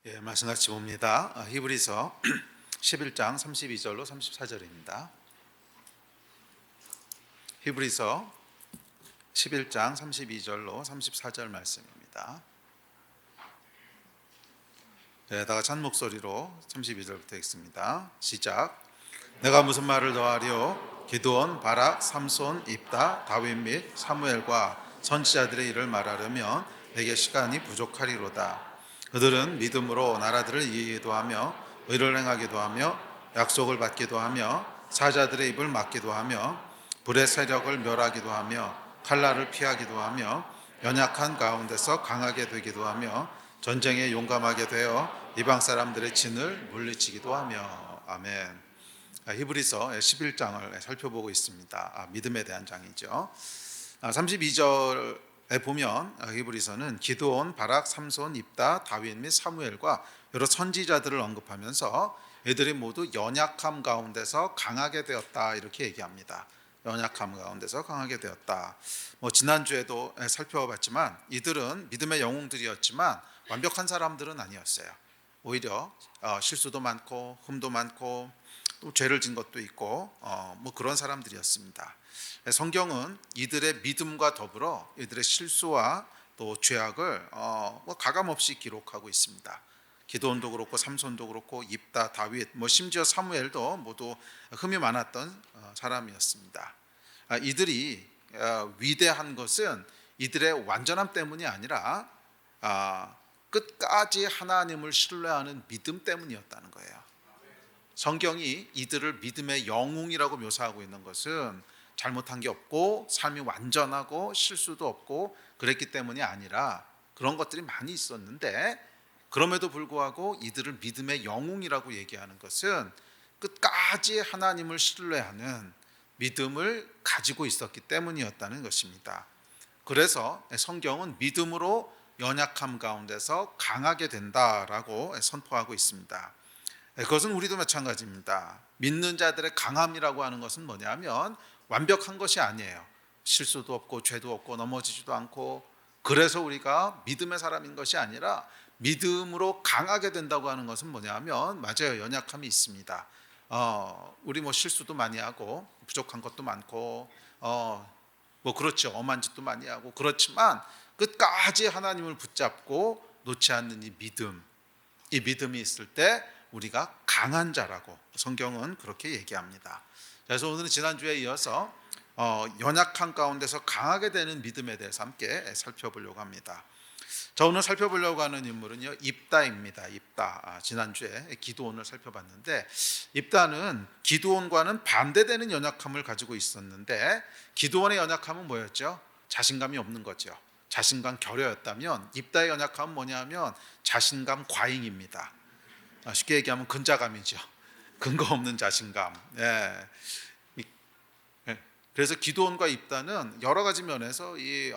예, 말씀 같이 봅니다. 히브리서 11장 32절로 34절입니다. 히브리서 11장 32절로 34절 말씀입니다. 네, 다 같이 한 목소리로 32절부터 읽습니다. 시작. 내가 무슨 말을 더하리요? 기드온, 바락, 삼손, 입다, 다윗 및 사무엘과 선지자들의 일을 말하려면 내게 시간이 부족하리로다. 그들은 믿음으로 나라들을 이기기도 하며 의를 행하기도 하며 약속을 받기도 하며 사자들의 입을 막기도 하며 불의 세력을 멸하기도 하며 칼날을 피하기도 하며 연약한 가운데서 강하게 되기도 하며 전쟁에 용감하게 되어 이방 사람들의 진을 물리치기도 하며. 아멘. 히브리서 11장을 살펴보고 있습니다. 믿음에 대한 장이죠. 32절에 보면 히브리서는 기드온, 바락, 삼손, 입다, 다윗 및 사무엘과 여러 선지자들을 언급하면서 이들이 모두 연약함 가운데서 강하게 되었다 이렇게 얘기합니다. 연약함 가운데서 강하게 되었다. 지난주에도 살펴봤지만 이들은 믿음의 영웅들이었지만 완벽한 사람들은 아니었어요. 오히려 실수도 많고 흠도 많고 또 죄를 진 것도 있고 그런 사람들이었습니다. 성경은 이들의 믿음과 더불어 이들의 실수와 또 죄악을 가감없이 기록하고 있습니다. 기드온도 그렇고 삼손도 그렇고 입다, 다윗, 심지어 사무엘도 모두 흠이 많았던 사람이었습니다. 이들이 위대한 것은 이들의 완전함 때문이 아니라 끝까지 하나님을 신뢰하는 믿음 때문이었다는 거예요. 성경이 이들을 믿음의 영웅이라고 묘사하고 있는 것은 잘못한 게 없고 삶이 완전하고 실수도 없고 그랬기 때문이 아니라 그런 것들이 많이 있었는데 그럼에도 불구하고 이들을 믿음의 영웅이라고 얘기하는 것은 끝까지 하나님을 신뢰하는 믿음을 가지고 있었기 때문이었다는 것입니다. 그래서 성경은 믿음으로 연약함 가운데서 강하게 된다라고 선포하고 있습니다. 그것은 우리도 마찬가지입니다. 믿는 자들의 강함이라고 하는 것은 뭐냐면 완벽한 것이 아니에요. 실수도 없고 죄도 없고 넘어지지도 않고 그래서 우리가 믿음의 사람인 것이 아니라 믿음으로 강하게 된다고 하는 것은 뭐냐면 맞아요. 연약함이 있습니다. 우리 실수도 많이 하고 부족한 것도 많고 그렇죠. 엄한 짓도 많이 하고 그렇지만 끝까지 하나님을 붙잡고 놓지 않는 이 믿음이 있을 때 우리가 강한 자라고 성경은 그렇게 얘기합니다. 그래서 오늘은 지난주에 이어서 연약한 가운데서 강하게 되는 믿음에 대해서 함께 살펴보려고 합니다. 자, 오늘 살펴보려고 하는 인물은요 입다입니다. 입다. 지난주에 기드온을 살펴봤는데 입다는 기드온과는 반대되는 연약함을 가지고 있었는데 기드온의 연약함은 뭐였죠? 자신감이 없는 거죠. 자신감 결여였다면 입다의 연약함은 뭐냐면 자신감 과잉입니다. 쉽게 얘기하면 근자감이죠. 근거 없는 자신감. 그래서 기드온과 입다는 여러 가지 면에서 이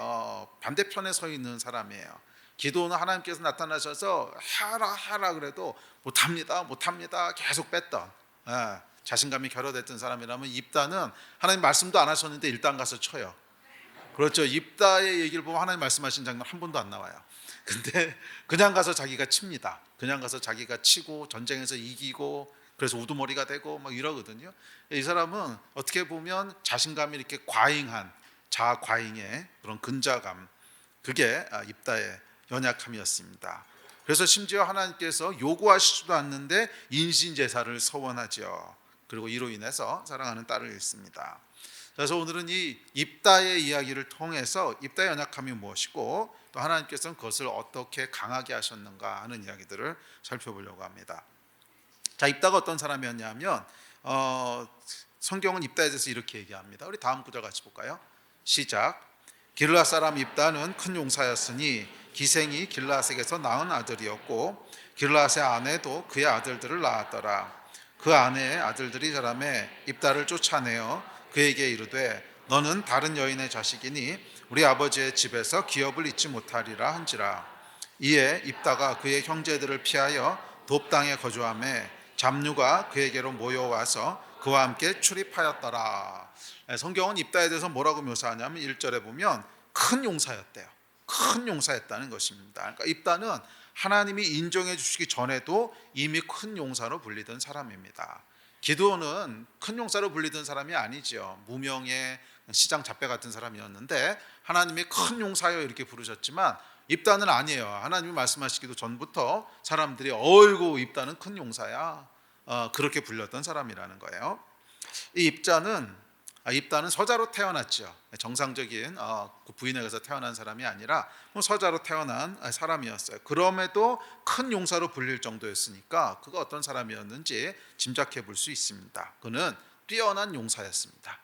반대편에 서 있는 사람이에요. 기드온은 하나님께서 나타나셔서 하라 그래도 못합니다 계속 뺐던 자신감이 결여됐던 사람이라면 입다는 하나님 말씀도 안 하셨는데 일단 가서 쳐요. 그렇죠. 입다의 얘기를 보면 하나님 말씀하신 장면 한 번도 안 나와요. 근데 그냥 가서 자기가 칩니다. 그냥 가서 자기가 치고 전쟁에서 이기고 그래서 우두머리가 되고 이러거든요. 이 사람은 어떻게 보면 자신감이 이렇게 과잉한 자아 과잉의 그런 근자감, 그게 입다의 연약함이었습니다. 그래서 심지어 하나님께서 요구하시지도 않는데 인신제사를 서원하죠. 그리고 이로 인해서 사랑하는 딸을 잃습니다. 그래서 오늘은 이 입다의 이야기를 통해서 입다의 연약함이 무엇이고 또 하나님께서는 그것을 어떻게 강하게 하셨는가 하는 이야기들을 살펴보려고 합니다. 자, 입다가 어떤 사람이었냐면 성경은 입다에 대해서 이렇게 얘기합니다. 우리 다음 구절 같이 볼까요? 시작. 길르앗 사람 입다는 큰 용사였으니 기생이 길르앗에게서 낳은 아들이었고 길르앗의 아내도 그의 아들들을 낳았더라. 그 아내의 아들들이 자라매 입다를 쫓아내어 그에게 이르되 너는 다른 여인의 자식이니 우리 아버지의 집에서 기업을 잊지 못하리라 한지라. 이에 입다가 그의 형제들을 피하여 돕당에 거주하매 잡류가 그에게로 모여와서 그와 함께 출입하였더라. 성경은 입다에 대해서 뭐라고 묘사하냐면 1절에 보면 큰 용사였대요. 큰 용사였다는 것입니다. 그러니까 입다는 하나님이 인정해 주시기 전에도 이미 큰 용사로 불리던 사람입니다. 기드온은 큰 용사로 불리던 사람이 아니죠. 무명의 시장 잡배 같은 사람이었는데 하나님이 큰 용사여 이렇게 부르셨지만 입다는 아니에요. 하나님이 말씀하시기도 전부터 사람들이 어이구 입다는 큰 용사야, 그렇게 불렸던 사람이라는 거예요. 이 입다는 서자로 태어났죠. 정상적인 그 부인에게서 태어난 사람이 아니라 서자로 태어난 사람이었어요. 그럼에도 큰 용사로 불릴 정도였으니까 그가 어떤 사람이었는지 짐작해 볼 수 있습니다. 그는 뛰어난 용사였습니다.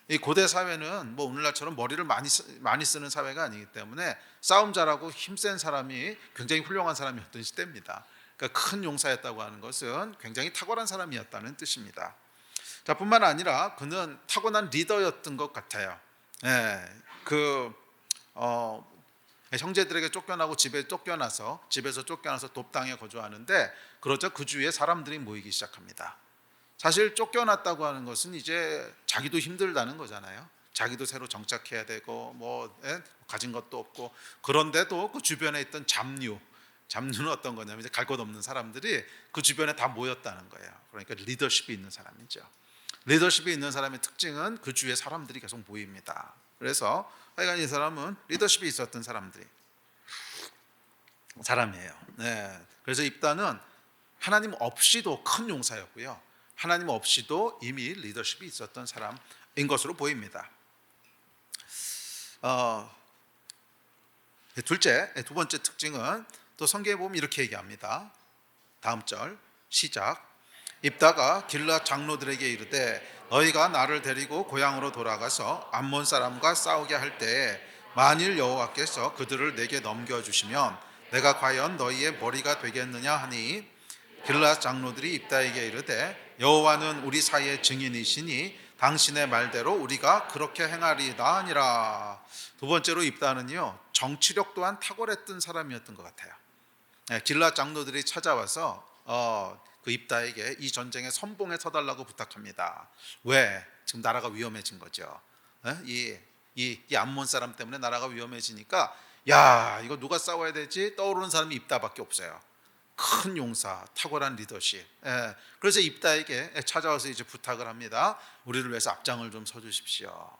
이 고대 사회는 뭐 오늘날처럼 머리를 많이 쓰는 사회가 아니기 때문에 싸움 잘하고 힘센 사람이 굉장히 훌륭한 사람이었던 시대입니다. 그러니까 큰 용사였다고 하는 것은 굉장히 탁월한 사람이었다는 뜻입니다. 자, 뿐만 아니라 그는 타고난 리더였던 것 같아요. 형제들에게 쫓겨나고 집에서 쫓겨나서 돕당에 거주하는데 그러자 그 주위에 사람들이 모이기 시작합니다. 사실 쫓겨났다고 하는 것은 이제 자기도 힘들다는 거잖아요. 자기도 새로 정착해야 되고 가진 것도 없고, 그런데도 그 주변에 있던 잡류는 어떤 거냐면 이제 갈 곳 없는 사람들이 그 주변에 다 모였다는 거예요. 그러니까 리더십이 있는 사람이죠. 리더십이 있는 사람의 특징은 그 주위에 사람들이 계속 모입니다. 그래서 하여간 이 사람은 리더십이 있었던 사람이에요. 그래서 입다는 하나님 없이도 큰 용사였고요, 하나님 없이도 이미 리더십이 있었던 사람인 것으로 보입니다. 두 번째 특징은 또 성경에 보면 이렇게 얘기합니다. 다음 절 시작. 입다가 길앗 장로들에게 이르되 너희가 나를 데리고 고향으로 돌아가서 암몬 사람과 싸우게 할 때에 만일 여호와께서 그들을 내게 넘겨주시면 내가 과연 너희의 머리가 되겠느냐 하니, 길앗 장로들이 입다에게 이르되 여호와는 우리 사이의 증인이시니 당신의 말대로 우리가 그렇게 행하리다 하니라. 두 번째로 입다는요, 정치력 또한 탁월했던 사람이었던 것 같아요. 길앗 장로들이 찾아와서 그 입다에게 이 전쟁에 선봉에 서달라고 부탁합니다. 왜? 지금 나라가 위험해진 거죠. 이 암몬 사람 때문에 나라가 위험해지니까 야, 이거 누가 싸워야 되지? 떠오르는 사람이 입다밖에 없어요. 큰 용사, 탁월한 리더십. 그래서 입다에게 찾아와서 이제 부탁을 합니다. 우리를 위해서 앞장을 좀 서주십시오.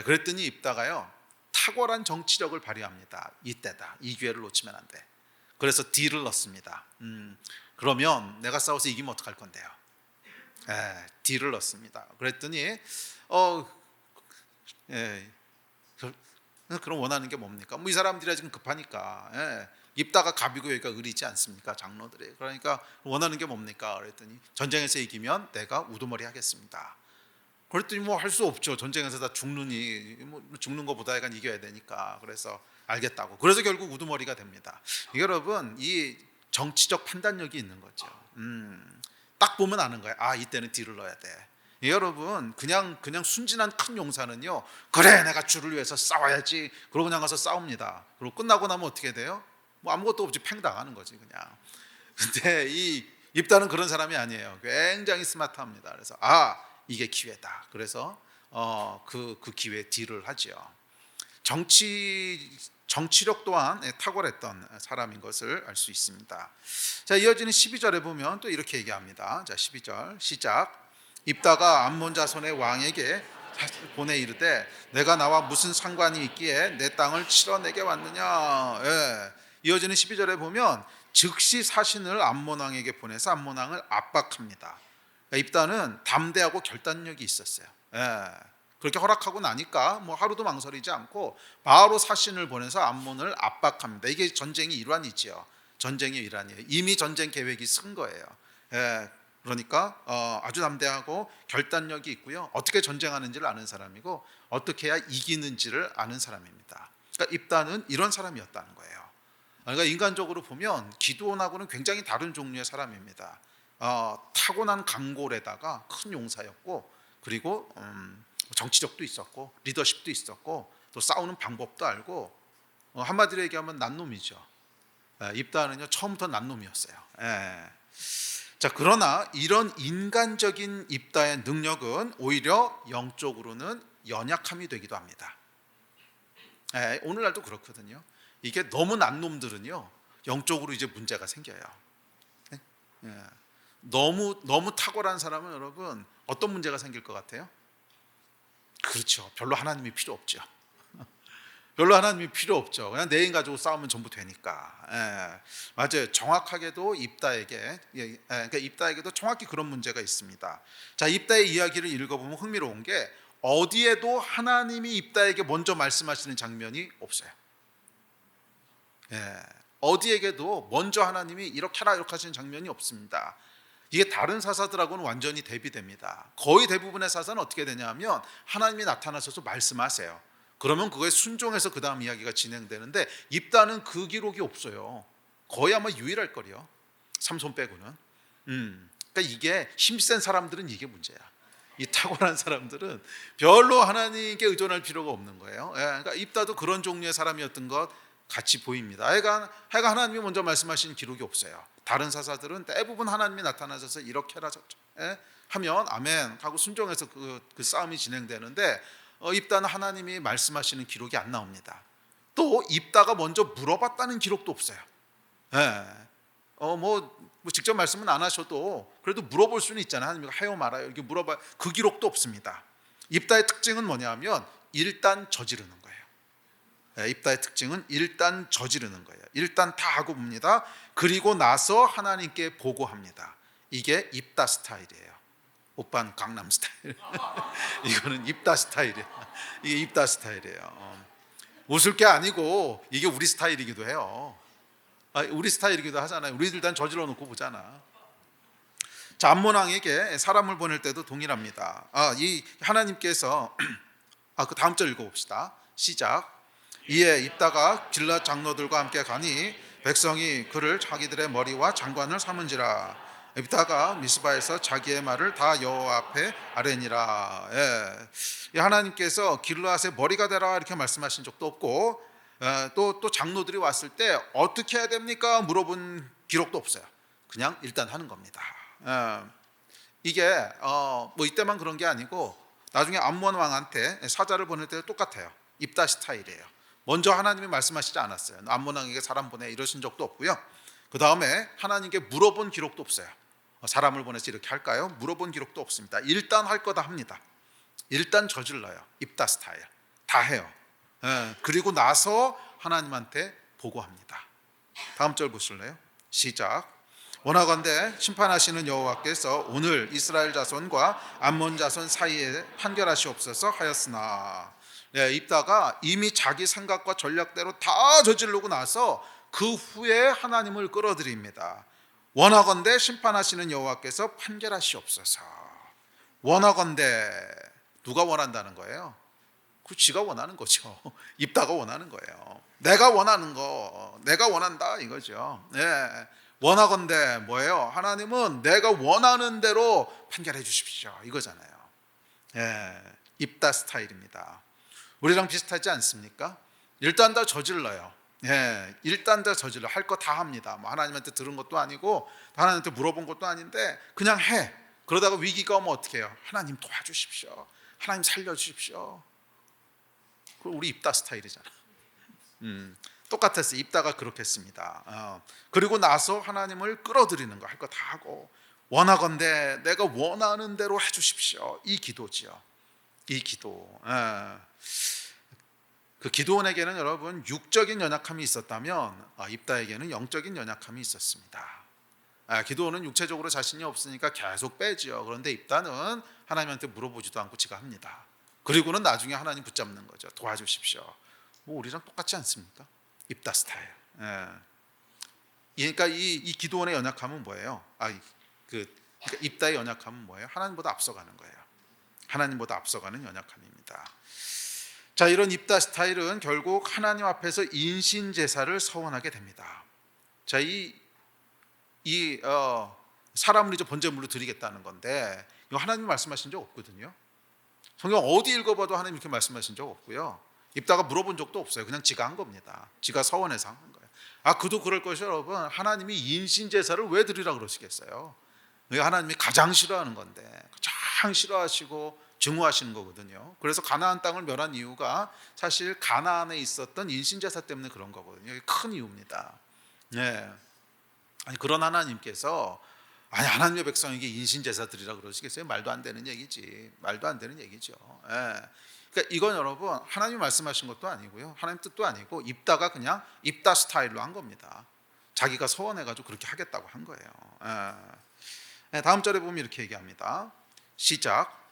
그랬더니 입다가요, 탁월한 정치력을 발휘합니다. 이때다. 이 기회를 놓치면 안 돼. 그래서 딜을 넣습니다. 그러면 내가 싸워서 이기면 어떡할 건데요? 딜을 넣습니다. 그랬더니 그럼 원하는 게 뭡니까? 이 사람들이 지금 급하니까 입다가 갑이고 여기가 을이지 않습니까? 장로들이. 그러니까 원하는 게 뭡니까? 그랬더니 전쟁에서 이기면 내가 우두머리 하겠습니다. 그랬더니 할 수 없죠. 전쟁에서 다 죽는 것보다 약간 이겨야 되니까. 그래서 알겠다고. 그래서 결국 우두머리가 됩니다. 여러분, 이 정치적 판단력이 있는 거죠. 딱 보면 아는 거예요. 이때는 딜을 넣어야 돼. 여러분, 그냥 순진한 큰 용사는요, 그래 내가 주를 위해서 싸워야지, 그러고 그냥 가서 싸웁니다. 그리고 끝나고 나면 어떻게 돼요? 아무것도 없이 팽 당하는 거지 그냥. 근데 이 입다는 그런 사람이 아니에요. 굉장히 스마트합니다. 그래서 이게 기회다. 그래서 그 기회에 딜을 하죠. 정치력 또한 탁월했던 사람인 것을 알 수 있습니다. 자, 이어지는 12절에 보면 또 이렇게 얘기합니다. 자, 12절 시작. 입다가 암몬 자손의 왕에게 보내 이르되 내가 나와 무슨 상관이 있기에 내 땅을 치러내게 왔느냐. 이어지는 12절에 보면 즉시 사신을 암몬 왕에게 보내서 암몬 왕을 압박합니다. 입다는 담대하고 결단력이 있었어요. 그렇게 허락하고 나니까 하루도 망설이지 않고 바로 사신을 보내서 암몬을 압박합니다. 이게 전쟁의 일환이지요. 전쟁의 일환이에요. 이미 전쟁 계획이 쓴 거예요. 그러니까 아주 담대하고 결단력이 있고요, 어떻게 전쟁하는지를 아는 사람이고 어떻게 해야 이기는지를 아는 사람입니다. 그러니까 입다는 이런 사람이었다는 거예요. 그러니까 인간적으로 보면 기드온하고는 굉장히 다른 종류의 사람입니다. 타고난 강골에다가 큰 용사였고, 그리고 정치력도 있었고 리더십도 있었고 또 싸우는 방법도 알고, 한마디로 얘기하면 난놈이죠. 입다는요, 처음부터 난놈이었어요. 자, 그러나 이런 인간적인 입다의 능력은 오히려 영적으로는 연약함이 되기도 합니다. 오늘날도 그렇거든요. 이게 너무 난놈들은요, 영적으로 이제 문제가 생겨요. 예. 너무 탁월한 사람은 여러분 어떤 문제가 생길 것 같아요? 그렇죠. 별로 하나님이 필요 없죠. 별로 하나님이 필요 없죠. 그냥 내 인 가지고 싸우면 전부 되니까. 예. 맞아요. 정확하게도 입다에게, 그러니까 입다에게도 정확히 그런 문제가 있습니다. 자, 입다의 이야기를 읽어보면 흥미로운 게 어디에도 하나님이 입다에게 먼저 말씀하시는 장면이 없어요. 예. 어디에게도 먼저 하나님이 이렇게 하라 이렇게 하시는 장면이 없습니다. 이게 다른 사사들하고는 완전히 대비됩니다. 거의 대부분의 사사는 어떻게 되냐면 하나님이 나타나셔서 말씀하세요. 그러면 그거에 순종해서 그 다음 이야기가 진행되는데 입다는 그 기록이 없어요. 거의 아마 유일할 거요. 삼손 빼고는. 그러니까 이게 힘센 사람들은 이게 문제야. 이 탁월한 사람들은 별로 하나님께 의존할 필요가 없는 거예요. 그러니까 입다도 그런 종류의 사람이었던 것 같이 보입니다. 하여간 하나님이 먼저 말씀하신 기록이 없어요. 다른 사사들은 대부분 하나님이 나타나셔서 이렇게 해라 하면 아멘 하고 순종해서 그 싸움이 진행되는데 입다는 하나님이 말씀하시는 기록이 안 나옵니다. 또 입다가 먼저 물어봤다는 기록도 없어요. 뭐 직접 말씀은 안 하셔도 그래도 물어볼 수는 있잖아요. 하나님이 하여 말아요 이렇게 물어봐. 그 기록도 없습니다. 입다의 특징은 뭐냐면 일단 저지르는 거예요. 입다의 특징은 일단 저지르는 거예요. 일단 다 하고 봅니다. 그리고 나서 하나님께 보고합니다. 이게 입다 스타일이에요. 오빠는 강남 스타일. 이거는 입다 스타일이야. 이게 입다 스타일이에요. 웃을 게 아니고 이게 우리 스타일이기도 해요. 우리 스타일이기도 하잖아요. 우리들 단 저질러 놓고 보잖아. 자, 암몬 왕에게 사람을 보낼 때도 동일합니다. 이 하나님께서 그 다음 절 읽어봅시다. 시작. 이에 입다가 길랏 장로들과 함께 가니 백성이 그를 자기들의 머리와 장관을 삼은지라. 입다가 미스바에서 자기의 말을 다 여호와 앞에 아뢰니라. 하나님께서 길랏의 머리가 되라 이렇게 말씀하신 적도 없고 또 장로들이 왔을 때 어떻게 해야 됩니까? 물어본 기록도 없어요. 그냥 일단 하는 겁니다. 이게 뭐 이때만 그런 게 아니고 나중에 암몬 왕한테 사자를 보낼 때도 똑같아요. 입다 스타일이에요. 먼저 하나님이 말씀하시지 않았어요. 암몬 왕에게 사람 보내 이러신 적도 없고요. 그 다음에 하나님께 물어본 기록도 없어요. 사람을 보내서 이렇게 할까요? 물어본 기록도 없습니다. 일단 할 거다 합니다. 일단 저질러요. 입다 스타일 다 해요. 그리고 나서 하나님한테 보고합니다. 다음 절 보실래요? 시작. 원하건대 심판하시는 여호와께서 오늘 이스라엘 자손과 암몬 자손 사이에 판결하시옵소서 하였으나. 입다가 이미 자기 생각과 전략대로 다 저지르고 나서 그 후에 하나님을 끌어들입니다. 원하건대 심판하시는 여호와께서 판결하시옵소서. 원하건대 누가 원한다는 거예요? 그 지가 원하는 거죠. 입다가 원하는 거예요. 내가 원하는 거, 내가 원한다 이거죠. 원하건대 뭐예요? 하나님은 내가 원하는 대로 판결해 주십시오 이거잖아요. 입다 스타일입니다. 우리랑 비슷하지 않습니까? 일단 다 저질러요. 일단 다 저질러. 할 거 다 합니다. 뭐 하나님한테 들은 것도 아니고 하나님한테 물어본 것도 아닌데 그냥 해. 그러다가 위기가 오면 어떻게 해요? 하나님 도와주십시오. 하나님 살려주십시오. 우리 입다 스타일이잖아. 똑같았어요. 입다가 그렇게 했습니다. 그리고 나서 하나님을 끌어들이는 거 할 거 다 하고 원하건대 내가 원하는 대로 해주십시오. 이 기도지요. 이 기도. 그 기도원에게는 여러분 육적인 연약함이 있었다면 입다에게는 영적인 연약함이 있었습니다. 기도원은 육체적으로 자신이 없으니까 계속 빼지요. 그런데 입다는 하나님한테 물어보지도 않고 지가 합니다. 그리고는 나중에 하나님 붙잡는 거죠. 도와주십시오. 뭐 우리랑 똑같지 않습니까? 입다 스타일. 그러니까 이 기도원의 연약함은 뭐예요? 그러니까 입다의 연약함은 뭐예요? 하나님보다 앞서가는 거예요. 하나님보다 앞서가는 연약함입니다. 자, 이런 입다 스타일은 결국 하나님 앞에서 인신 제사를 서원하게 됩니다. 자, 사람을 이제 번제물로 드리겠다는 건데 이거 하나님 말씀하신 적 없거든요. 성경 어디 읽어봐도 하나님 이렇게 말씀하신 적 없고요. 입다가 물어본 적도 없어요. 그냥 지가 한 겁니다. 지가 서원해서 한 거예요. 그도 그럴 것이요, 여러분. 하나님이 인신 제사를 왜 드리라 그러시겠어요? 하나님이 가장 싫어하는 건데 가장 싫어하시고 증오하시는 거거든요. 그래서 가나안 땅을 멸한 이유가 사실 가나안에 있었던 인신제사 때문에 그런 거거든요. 이게 큰 이유입니다. 네. 아니 그런 하나님께서 아니 하나님의 백성에게 인신제사드리라 그러시겠어요? 말도 안 되는 얘기지. 말도 안 되는 얘기죠. 예. 그러니까 이건 여러분 하나님이 말씀하신 것도 아니고요. 하나님 뜻도 아니고 입다가 그냥 입다 스타일로 한 겁니다. 자기가 서원해가지고 그렇게 하겠다고 한 거예요. 예. 다음 절에 보면 이렇게 얘기합니다. 시작.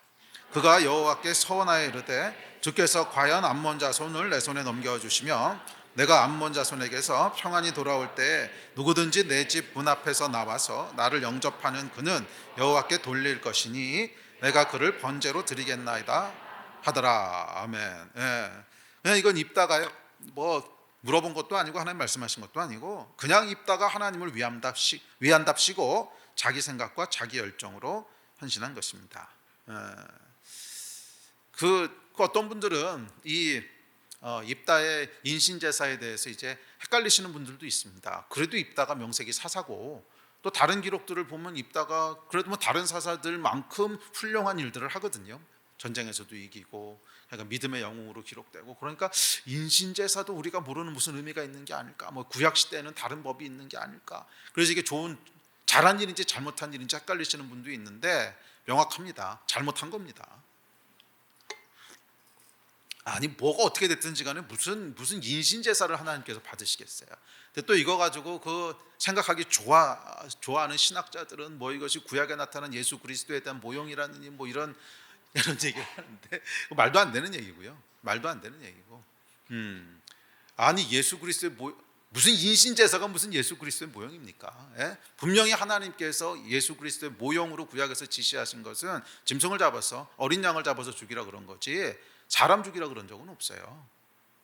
그가 여호와께 서원하여 이르되 주께서 과연 암몬 자손을 내 손에 넘겨주시며 내가 암몬 자손에게서 평안히 돌아올 때 누구든지 내 집 문 앞에서 나와서 나를 영접하는 그는 여호와께 돌릴 것이니 내가 그를 번제로 드리겠나이다 하더라. 아멘. 예. 그냥 이건 입다가 뭐 물어본 것도 아니고 하나님 말씀하신 것도 아니고 그냥 입다가 하나님을 위한답시고 자기 생각과 자기 열정으로 헌신한 것입니다. 예. 그 어떤 분들은 이 입다의 인신제사에 대해서 이제 헷갈리시는 분들도 있습니다. 그래도 입다가 명색이 사사고 또 다른 기록들을 보면 입다가 그래도 뭐 다른 사사들만큼 훌륭한 일들을 하거든요. 전쟁에서도 이기고 그러니까 믿음의 영웅으로 기록되고 그러니까 인신제사도 우리가 모르는 무슨 의미가 있는 게 아닐까? 뭐 구약 시대에는 다른 법이 있는 게 아닐까? 그래서 이게 좋은 잘한 일인지 잘못한 일인지 헷갈리시는 분도 있는데 명확합니다. 잘못한 겁니다. 아니 뭐가 어떻게 됐든지 간에 무슨 인신제사를 하나님께서 받으시겠어요. 근데 또 이거 가지고 그 생각하기 좋아하는 신학자들은 뭐 이것이 구약에 나타난 예수 그리스도에 대한 모형이라느니 뭐 이런 얘기를 하는데 말도 안 되는 얘기고요. 말도 안 되는 얘기고. 아니 예수 그리스도의 무슨 인신제사가 무슨 예수 그리스도의 모형입니까? 예? 분명히 하나님께서 예수 그리스도의 모형으로 구약에서 지시하신 것은 짐승을 잡아서 어린 양을 잡아서 죽이라 그런 거지 사람 죽이라 그런 적은 없어요.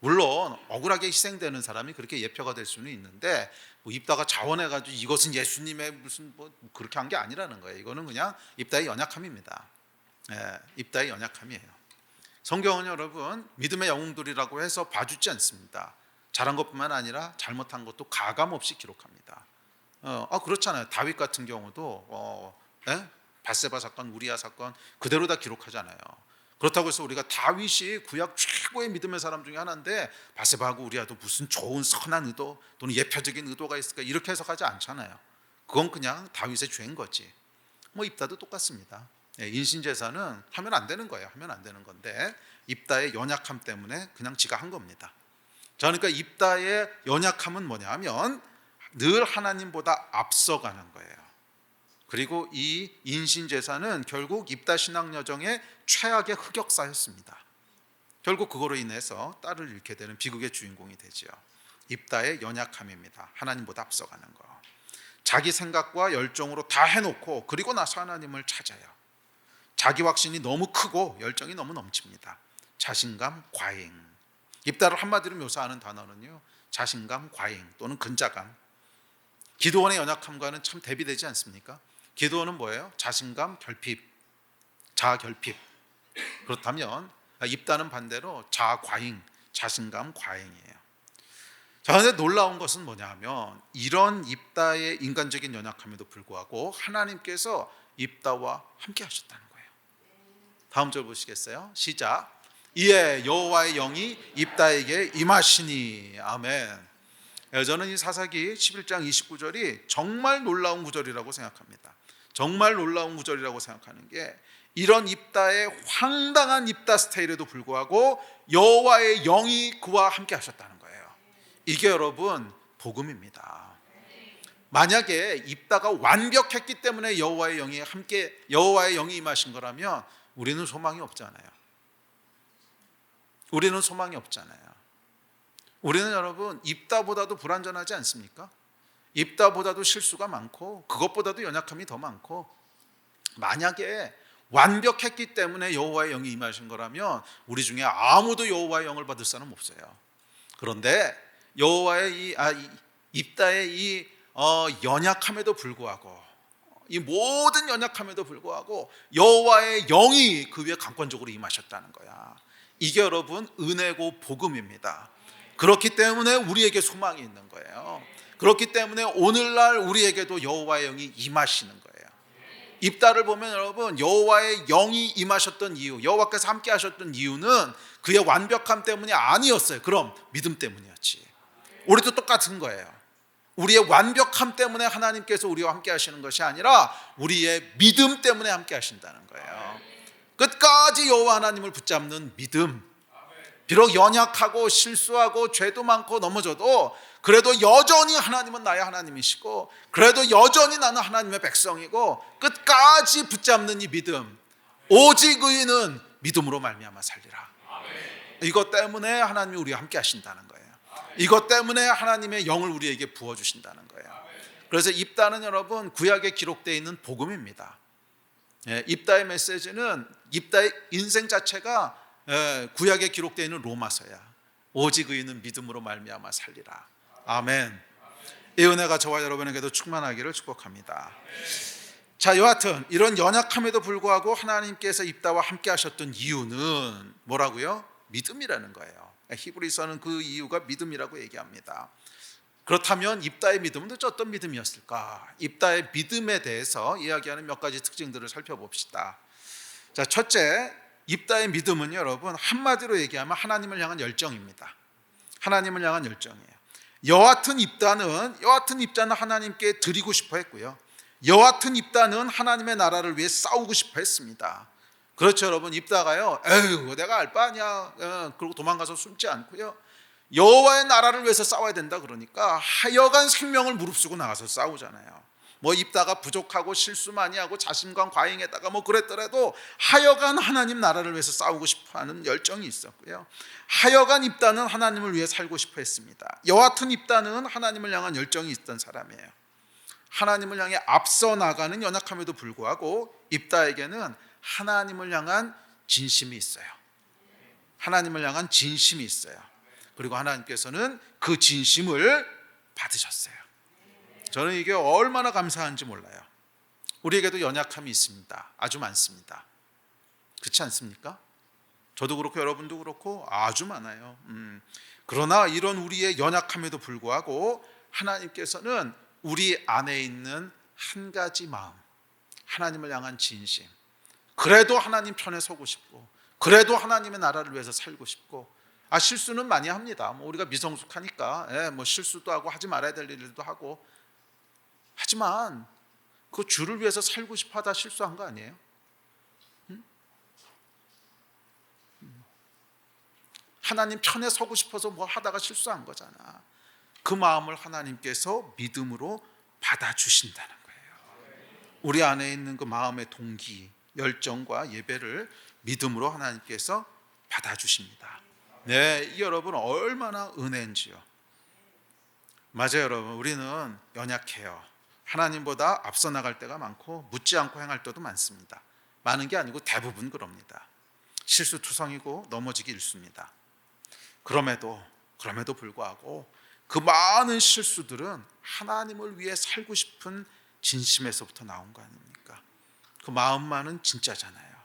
물론 억울하게 희생되는 사람이 그렇게 예표가 될 수는 있는데 뭐 입다가 자원해가지고 이것은 예수님의 무슨 뭐 그렇게 한 게 아니라는 거예요. 이거는 그냥 입다의 연약함입니다. 예, 입다의 연약함이에요. 성경은 여러분 믿음의 영웅들이라고 해서 봐주지 않습니다. 잘한 것뿐만 아니라 잘못한 것도 가감없이 기록합니다. 그렇잖아요. 다윗 같은 경우도 밧세바 사건, 우리아 사건 그대로 다 기록하잖아요. 그렇다고 해서 우리가 다윗이 구약 최고의 믿음의 사람 중에 하나인데 밧세바하고 우리아도 무슨 좋은 선한 의도 또는 예표적인 의도가 있을까 이렇게 해석하지 않잖아요. 그건 그냥 다윗의 죄인 거지. 뭐 입다도 똑같습니다. 인신제사는 하면 안 되는 거예요. 하면 안 되는 건데 입다의 연약함 때문에 그냥 지가 한 겁니다. 자, 그러니까 입다의 연약함은 뭐냐 하면 늘 하나님보다 앞서가는 거예요. 그리고 이 인신제사는 결국 입다 신앙 여정의 최악의 흑역사였습니다. 결국 그거로 인해서 딸을 잃게 되는 비극의 주인공이 되죠. 입다의 연약함입니다. 하나님보다 앞서가는 거. 자기 생각과 열정으로 다 해놓고 그리고 나서 하나님을 찾아요. 자기 확신이 너무 크고 열정이 너무 넘칩니다. 자신감, 과잉. 입다를 한마디로 묘사하는 단어는요, 자신감, 과잉 또는 근자감. 기도원의 연약함과는 참 대비되지 않습니까? 기도원은 뭐예요? 자신감, 결핍, 자아 결핍. 그렇다면 입다는 반대로 자아 과잉, 자신감 과잉이에요. 자, 그런데 놀라운 것은 뭐냐 하면 이런 입다의 인간적인 연약함에도 불구하고 하나님께서 입다와 함께 하셨다는 거예요. 다음 절 보시겠어요? 시작. 이에 여호와의 영이 입다에게 임하시니. 아멘. 저는 이 사사기 11장 29절이 정말 놀라운 구절이라고 생각합니다. 정말 놀라운 구절이라고 생각하는 게 이런 입다의 황당한 입다 스타일에도 불구하고 여호와의 영이 그와 함께 하셨다는 거예요. 이게 여러분 복음입니다. 만약에 입다가 완벽했기 때문에 여호와의 영이 임하신 거라면 우리는 소망이 없잖아요. 우리는 소망이 없잖아요. 우리는 여러분 입다보다도 불완전하지 않습니까? 입다보다도 실수가 많고 그것보다도 연약함이 더 많고 만약에 완벽했기 때문에 여호와의 영이 임하신 거라면 우리 중에 아무도 여호와의 영을 받을 사람 없어요. 그런데 여호와의 입다의 이 연약함에도 불구하고 이 모든 연약함에도 불구하고 여호와의 영이 그 위에 강권적으로 임하셨다는 거야. 이게 여러분 은혜고 복음입니다. 그렇기 때문에 우리에게 소망이 있는 거예요. 그렇기 때문에 오늘날 우리에게도 여호와의 영이 임하시는 거예요. 입다를 보면 여러분 여호와의 영이 임하셨던 이유, 여호와께서 함께 하셨던 이유는 그의 완벽함 때문이 아니었어요. 그럼 믿음 때문이었지. 우리도 똑같은 거예요. 우리의 완벽함 때문에 하나님께서 우리와 함께 하시는 것이 아니라 우리의 믿음 때문에 함께 하신다는 거예요. 끝까지 여호와 하나님을 붙잡는 믿음. 비록 연약하고 실수하고 죄도 많고 넘어져도 그래도 여전히 하나님은 나의 하나님이시고 그래도 여전히 나는 하나님의 백성이고 끝까지 붙잡는 이 믿음. 오직 의인은 믿음으로 말미암아 살리라. 이것 때문에 하나님이 우리와 함께 하신다는 거예요. 이것 때문에 하나님의 영을 우리에게 부어주신다는 거예요. 그래서 입다는 여러분 구약에 기록되어 있는 복음입니다. 입다의 메시지는 입다의 인생 자체가 구약에 기록되어 있는 로마서야. 오직 의인은 믿음으로 말미암아 살리라. 아멘. 이 은혜가 저와 여러분에게도 충만하기를 축복합니다. 자, 여하튼 이런 연약함에도 불구하고 하나님께서 입다와 함께 하셨던 이유는 뭐라고요? 믿음이라는 거예요. 히브리서는 그 이유가 믿음이라고 얘기합니다. 그렇다면 입다의 믿음은 도대체 어떤 믿음이었을까? 입다의 믿음에 대해서 이야기하는 몇 가지 특징들을 살펴봅시다. 자, 첫째, 입다의 믿음은 여러분 한마디로 얘기하면 하나님을 향한 열정입니다. 하나님을 향한 열정이에요. 여하튼 입다는 하나님께 드리고 싶어 했고요. 여하튼 입다는 하나님의 나라를 위해 싸우고 싶어 했습니다. 그렇죠, 여러분. 입다가요, 에휴, 내가 알 바 아니야. 그러고 도망가서 숨지 않고요. 여호와의 나라를 위해서 싸워야 된다 그러니까 하여간 생명을 무릅쓰고 나가서 싸우잖아요. 뭐 입다가 부족하고 실수 많이 하고 자신감 과잉에다가 뭐 그랬더라도 하여간 하나님 나라를 위해서 싸우고 싶어하는 열정이 있었고요. 하여간 입다는 하나님을 위해 살고 싶어 했습니다. 여하튼 입다는 하나님을 향한 열정이 있던 사람이에요. 하나님을 향해 앞서 나가는 연약함에도 불구하고 입다에게는 하나님을 향한 진심이 있어요. 하나님을 향한 진심이 있어요. 그리고 하나님께서는 그 진심을 받으셨어요. 저는 이게 얼마나 감사한지 몰라요. 우리에게도 연약함이 있습니다. 아주 많습니다. 그렇지 않습니까? 저도 그렇고 여러분도 그렇고 아주 많아요. 그러나 이런 우리의 연약함에도 불구하고 하나님께서는 우리 안에 있는 한 가지 마음, 하나님을 향한 진심, 그래도 하나님 편에 서고 싶고 그래도 하나님의 나라를 위해서 살고 싶고 실수는 많이 합니다. 뭐 우리가 미성숙하니까 뭐 실수도 하고 하지 말아야 될 일도 하고 하지만 그 주를 위해서 살고 싶어 하다 실수한 거 아니에요? 하나님 편에 서고 싶어서 뭐 하다가 실수한 거잖아. 그 마음을 하나님께서 믿음으로 받아주신다는 거예요. 우리 안에 있는 그 마음의 동기, 열정과 예배를 믿음으로 하나님께서 받아주십니다. 네, 이 여러분 얼마나 은혜인지요. 맞아요, 여러분. 우리는 연약해요. 하나님보다 앞서 나갈 때가 많고 묻지 않고 행할 때도 많습니다. 많은 게 아니고 대부분 그럽니다. 실수투성이고 넘어지기 일쑤입니다. 그럼에도 불구하고 그 많은 실수들은 하나님을 위해 살고 싶은 진심에서부터 나온 거 아닙니까? 그 마음만은 진짜잖아요.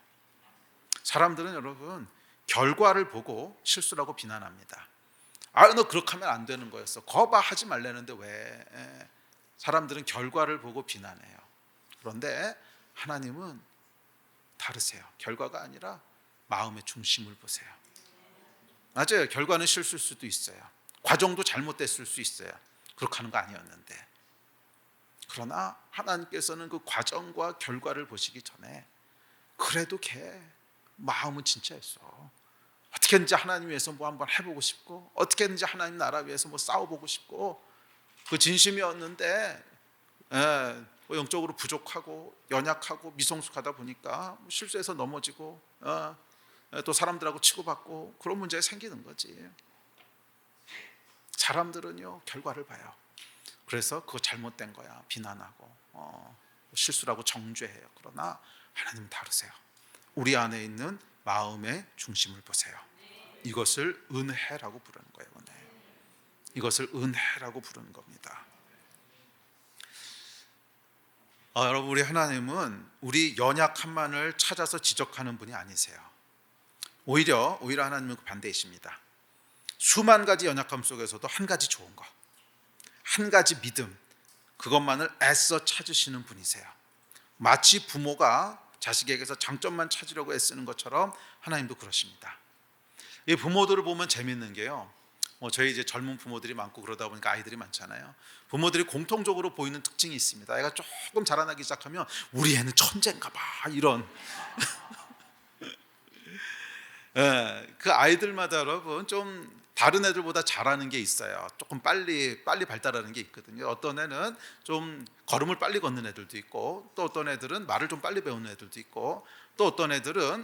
사람들은 여러분 결과를 보고 실수라고 비난합니다. 너 그렇게 하면 안 되는 거였어. 거봐 하지 말라는데 왜? 사람들은 결과를 보고 비난해요. 그런데 하나님은 다르세요. 결과가 아니라 마음의 중심을 보세요. 맞아요. 결과는 실수일 수도 있어요. 과정도 잘못됐을 수 있어요. 그렇게 하는 거 아니었는데. 그러나 하나님께서는 그 과정과 결과를 보시기 전에 그래도 걔 마음은 진짜였어. 어떻게든지 하나님 위해서 뭐 한번 해보고 싶고 어떻게든지 하나님 나라 위해서 뭐 싸워보고 싶고 그 진심이었는데 뭐 영적으로 부족하고 연약하고 미성숙하다 보니까 실수해서 넘어지고 또 사람들하고 치고받고 그런 문제가 생기는 거지. 사람들은요 결과를 봐요. 그래서 그거 잘못된 거야 비난하고 실수라고 정죄해요. 그러나 하나님은 다르세요. 우리 안에 있는 마음의 중심을 보세요. 이것을 은혜라고 부르는 거예요. 은혜. 이것을 은혜라고 부르는 겁니다. 여러분, 우리 하나님은 우리 연약함만을 찾아서 지적하는 분이 아니세요. 오히려 하나님은 반대이십니다. 수만 가지 연약함 속에서도 한 가지 좋은 거, 한 가지 믿음, 그것만을 애써 찾으시는 분이세요. 마치 부모가 자식에게서 장점만 찾으려고 애쓰는 것처럼 하나님도 그러십니다. 이 부모들을 보면 재밌는 게요, 저희 이제 젊은 부모들이 많고 그러다 보니까 아이들이 많잖아요. 부모들이 공통적으로 보이는 특징이 있습니다. 애가 조금 자라나기 시작하면 우리 애는 천재인가 봐 이런. 예, 그 아이들마다 여러분 좀 다른 애들보다 잘하는 게 있어요. 조금 빨리 발달하는 게 있거든요. 어떤 애는 좀 걸음을 빨리 걷는 애들도 있고, 또 어떤 애들은 말을 좀 빨리 배우는 애들도 있고, 또 어떤 애들은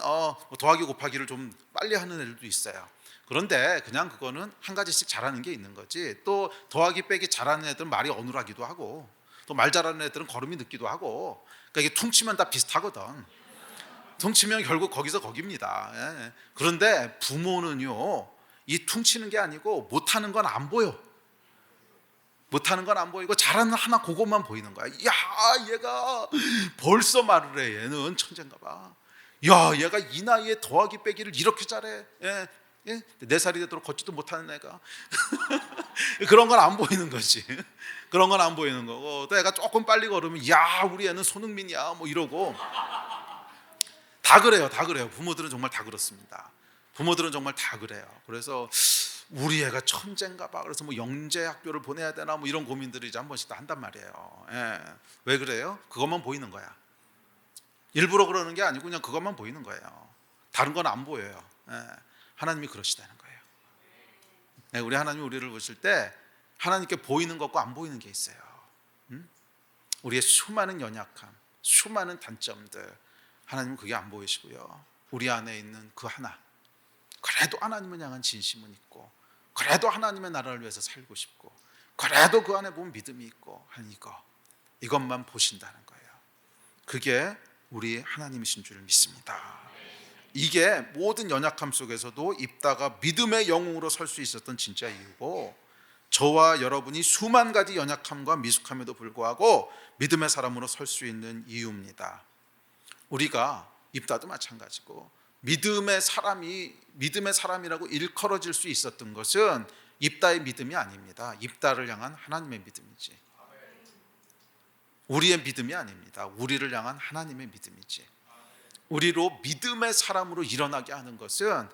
더하기 곱하기를 좀 빨리 하는 애들도 있어요. 그런데 그냥 그거는 한 가지씩 잘하는 게 있는 거지. 또 더하기 빼기 잘하는 애들은 말이 어눌하기도 하고, 또 말 잘하는 애들은 걸음이 늦기도 하고, 그러니까 이게 퉁치면 다 비슷하거든. 퉁치면 결국 거기서 거깁니다. 예. 그런데 부모는요, 이 퉁치는 게 아니고 못하는 건 안 보여. 못하는 건 안 보이고 잘하는 하나 그것만 보이는 거야. 야, 얘가 벌써 말을 해. 얘는 천재인가 봐. 야, 얘가 이 나이에 더하기 빼기를 이렇게 잘해. 예. 예? 4살이 되도록 걷지도 못하는 애가 그런 건 안 보이는 거지. 그런 건 안 보이는 거고, 또 애가 조금 빨리 걸으면 야, 우리 애는 손흥민이야 뭐 이러고. 다 그래요. 다 그래요. 부모들은 정말 다 그렇습니다. 부모들은 정말 다 그래요. 그래서 우리 애가 천재인가 봐. 그래서 뭐 영재 학교를 보내야 되나 뭐 이런 고민들을 이제 한 번씩 다 한단 말이에요. 예. 왜 그래요? 그것만 보이는 거야. 일부러 그러는 게 아니고 그냥 그것만 보이는 거예요. 다른 건 안 보여요. 예. 하나님이 그러시다는 거예요. 예. 우리 하나님이 우리를 보실 때 하나님께 보이는 것과 안 보이는 게 있어요. 우리의 수많은 연약함, 수많은 단점들, 하나님은 그게 안 보이시고요. 우리 안에 있는 그 하나, 그래도 하나님을 향한 진심은 있고, 그래도 하나님의 나라를 위해서 살고 싶고, 그래도 그 안에 보면 믿음이 있고 한 이것만 보신다는 거예요. 그게 우리 하나님이신 줄 믿습니다. 이게 모든 연약함 속에서도 입다가 믿음의 영웅으로 설 수 있었던 진짜 이유고, 저와 여러분이 수만 가지 연약함과 미숙함에도 불구하고 믿음의 사람으로 설 수 있는 이유입니다. 우리가 입다도 마찬가지고 믿음의 사람이라고 일컬어질 수 있었던 것은 입다의 믿음이 아닙니다. 입다를 향한 하나님의 믿음이지. 우리의 믿음이 아닙니다. 우리를 향한 하나님의 믿음이지. 우리로 믿음의 사람으로 일어나게 하는 것은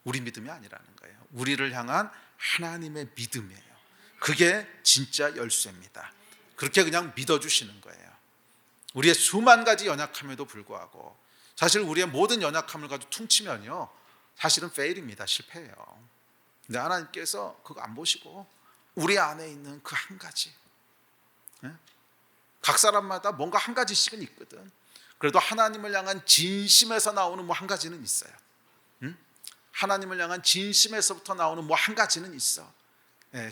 우리 믿음이 아니라는 거예요. 우리를 향한 하나님의 믿음이에요. 그게 진짜 열쇠입니다. 그렇게 그냥 믿어주시는 거예요. 우리의 수만 가지 연약함에도 불구하고, 사실 우리의 모든 연약함을 가지고 퉁치면요, 사실은 페일입니다. 실패해요. 근데 하나님께서 그거 안 보시고 우리 안에 있는 그 한 가지, 각 사람마다 뭔가 한 가지씩은 있거든. 그래도 하나님을 향한 진심에서 나오는 뭐 한 가지는 있어요. 하나님을 향한 진심에서부터 나오는 뭐 한 가지는 있어.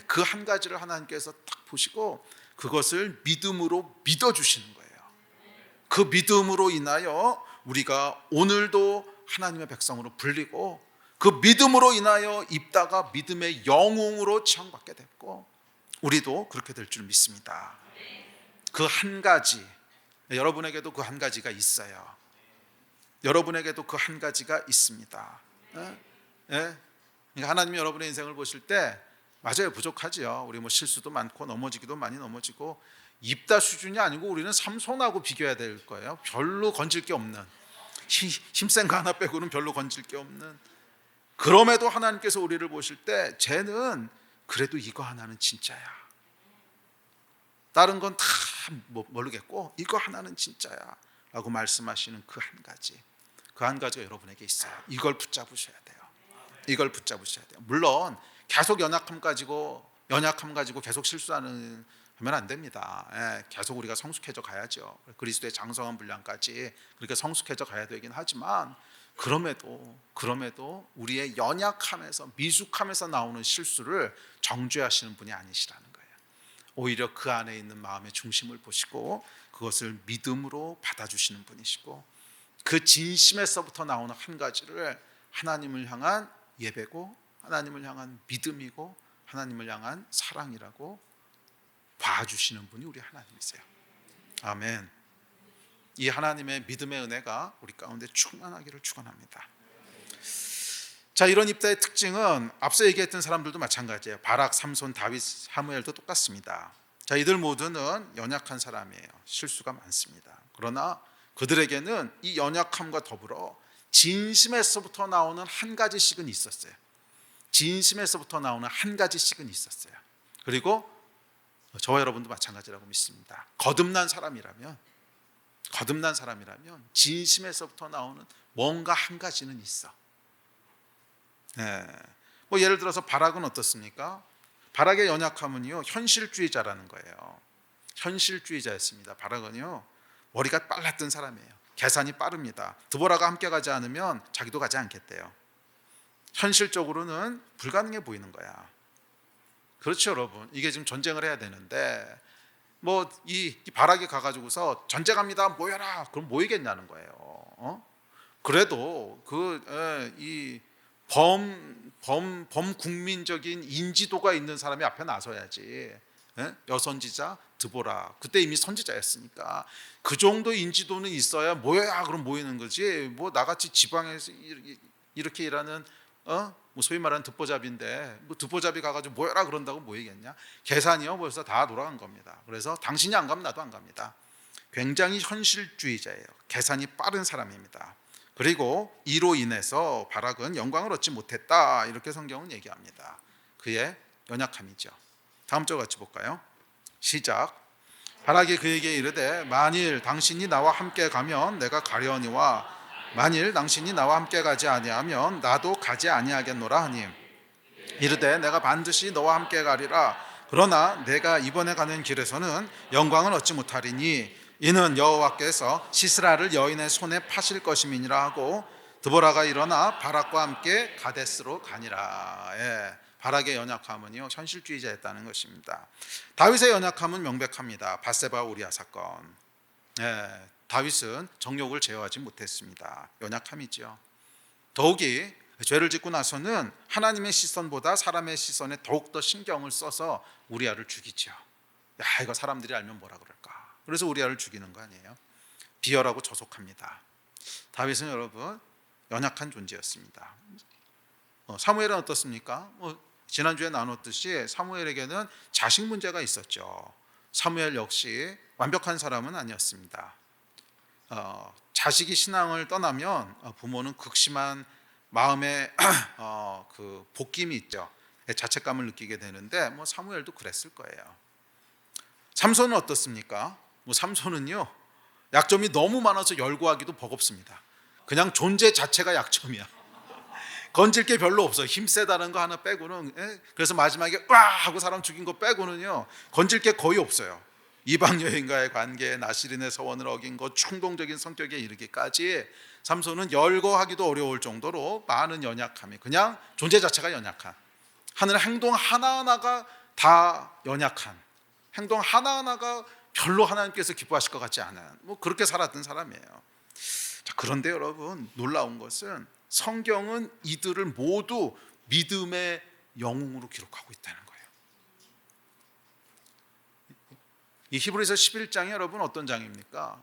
그 한 가지를 하나님께서 딱 보시고 그것을 믿음으로 믿어주시는 거예요. 그 믿음으로 인하여 우리가 오늘도 하나님의 백성으로 불리고, 그 믿음으로 인하여 입다가 믿음의 영웅으로 지정받게 됐고, 우리도 그렇게 될 줄 믿습니다. 그 한 가지, 여러분에게도 그 한 가지가 있어요. 여러분에게도 그 한 가지가 있습니다. 그러니까 하나님이 여러분의 인생을 보실 때 맞아요, 부족하지요. 우리 뭐 실수도 많고 넘어지기도 많이 넘어지고, 입다 수준이 아니고 우리는 삼손하고 비교해야 될 거예요. 별로 건질 게 없는, 힘센 거 하나 빼고는 별로 건질 게 없는. 그럼에도 하나님께서 우리를 보실 때 쟤는 그래도 이거 하나는 진짜야. 다른 건 다 모르겠고 이거 하나는 진짜야 라고 말씀하시는 그 한 가지, 그 한 가지가 여러분에게 있어요. 이걸 붙잡으셔야 돼요. 이걸 붙잡으셔야 돼요. 물론 계속 연약함 가지고 계속 실수하면 안 됩니다. 계속 우리가 성숙해져 가야죠. 그리스도의 장성한 분량까지 그렇게 성숙해져 가야 되긴 하지만, 그럼에도 우리의 연약함에서, 미숙함에서 나오는 실수를 정죄하시는 분이 아니시라는 거예요. 오히려 그 안에 있는 마음의 중심을 보시고 그것을 믿음으로 받아주시는 분이시고, 그 진심에서부터 나오는 한 가지를 하나님을 향한 예배고, 하나님을 향한 믿음이고, 하나님을 향한 사랑이라고 봐주시는 분이 우리 하나님이세요. 아멘. 이 하나님의 믿음의 은혜가 우리 가운데 충만하기를 축원합니다. 자, 이런 입다의 특징은 앞서 얘기했던 사람들도 마찬가지예요. 바락, 삼손, 다윗, 사무엘도 똑같습니다. 자, 이들 모두는 연약한 사람이에요. 실수가 많습니다. 그러나 그들에게는 이 연약함과 더불어 진심에서부터 나오는 한 가지씩은 있었어요. 진심에서부터 나오는 한 가지씩은 있었어요. 그리고 저와 여러분도 마찬가지라고 믿습니다. 거듭난 사람이라면 진심에서부터 나오는 뭔가 한 가지는 있어. 네. 뭐 예를 들어서 바락은 어떻습니까? 바락의 연약함은요, 현실주의자라는 거예요. 현실주의자였습니다. 바락은요, 머리가 빨랐던 사람이에요. 계산이 빠릅니다. 드보라가 함께 가지 않으면 자기도 가지 않겠대요. 현실적으로는 불가능해 보이는 거야. 그렇죠, 여러분. 이게 지금 전쟁을 해야 되는데 뭐 이 바락이 가가지고서 전쟁합니다, 모여라. 그럼 모이겠냐는 거예요. 그래도 이 범국민적인 인지도가 있는 사람이 앞에 나서야지. 여선지자 드보라, 그때 이미 선지자였으니까 그 정도 인지도는 있어야 모여야 그럼 모이는 거지. 뭐 나같이 지방에서 이렇게 일하는 뭐 소위 말하는 듣보잡인데 뭐 듣보잡이 가가지고 모여라 그런다고 모이겠냐? 계산이요 벌써 다 돌아간 겁니다. 그래서 당신이 안 가면 나도 안 갑니다. 굉장히 현실주의자예요. 계산이 빠른 사람입니다. 그리고 이로 인해서 바락은 영광을 얻지 못했다, 이렇게 성경은 얘기합니다. 그의 연약함이죠. 다음 절 같이 볼까요? 시작. 바락이 그에게 이르되 만일 당신이 나와 함께 가면 내가 가려니와 만일 당신이 나와 함께 가지 아니하면 나도 가지 아니하겠노라 하니, 이르되 내가 반드시 너와 함께 가리라. 그러나 내가 이번에 가는 길에서는 영광을 얻지 못하리니 이는 여호와께서 시스라를 여인의 손에 파실 것임이니라 하고, 드보라가 일어나 바락과 함께 가데스로 가니라. 바락의 연약함은요, 현실주의자였다는 것입니다. 다윗의 연약함은 명백합니다. 밧세바 우리아 사건. 다윗은 정욕을 제어하지 못했습니다. 연약함이죠. 더욱이 죄를 짓고 나서는 하나님의 시선보다 사람의 시선에 더욱더 신경을 써서 우리아를 죽이죠. 야, 이거 사람들이 알면 뭐라 그럴까. 그래서 우리아를 죽이는 거 아니에요. 비열하고 저속합니다. 다윗은 여러분 연약한 존재였습니다. 사무엘은 어떻습니까? 지난주에 나눴듯이 사무엘에게는 자식 문제가 있었죠. 사무엘 역시 완벽한 사람은 아니었습니다. 자식이 신앙을 떠나면 부모는 극심한 마음의 그 복김이 있죠. 자책감을 느끼게 되는데 뭐 사무엘도 그랬을 거예요. 삼손은 어떻습니까? 뭐 삼손은요, 약점이 너무 많아서 열거하기도 버겁습니다. 그냥 존재 자체가 약점이야. 건질 게 별로 없어요. 힘 세다는 거 하나 빼고는. 그래서 마지막에 와 하고 사람 죽인 거 빼고는요, 건질 게 거의 없어요. 이방 여인과의 관계, 나시린의 서원을 어긴 것, 충동적인 성격에 이르기까지 삼손은 열거하기도 어려울 정도로 많은 연약함이, 그냥 존재 자체가 연약한, 하는 행동 하나하나가 다 연약한, 행동 하나하나가 별로 하나님께서 기뻐하실 것 같지 않은, 뭐 그렇게 살았던 사람이에요. 자, 그런데 여러분 놀라운 것은 성경은 이들을 모두 믿음의 영웅으로 기록하고 있다는 거예요. 이 히브리서 11장이 여러분 어떤 장입니까?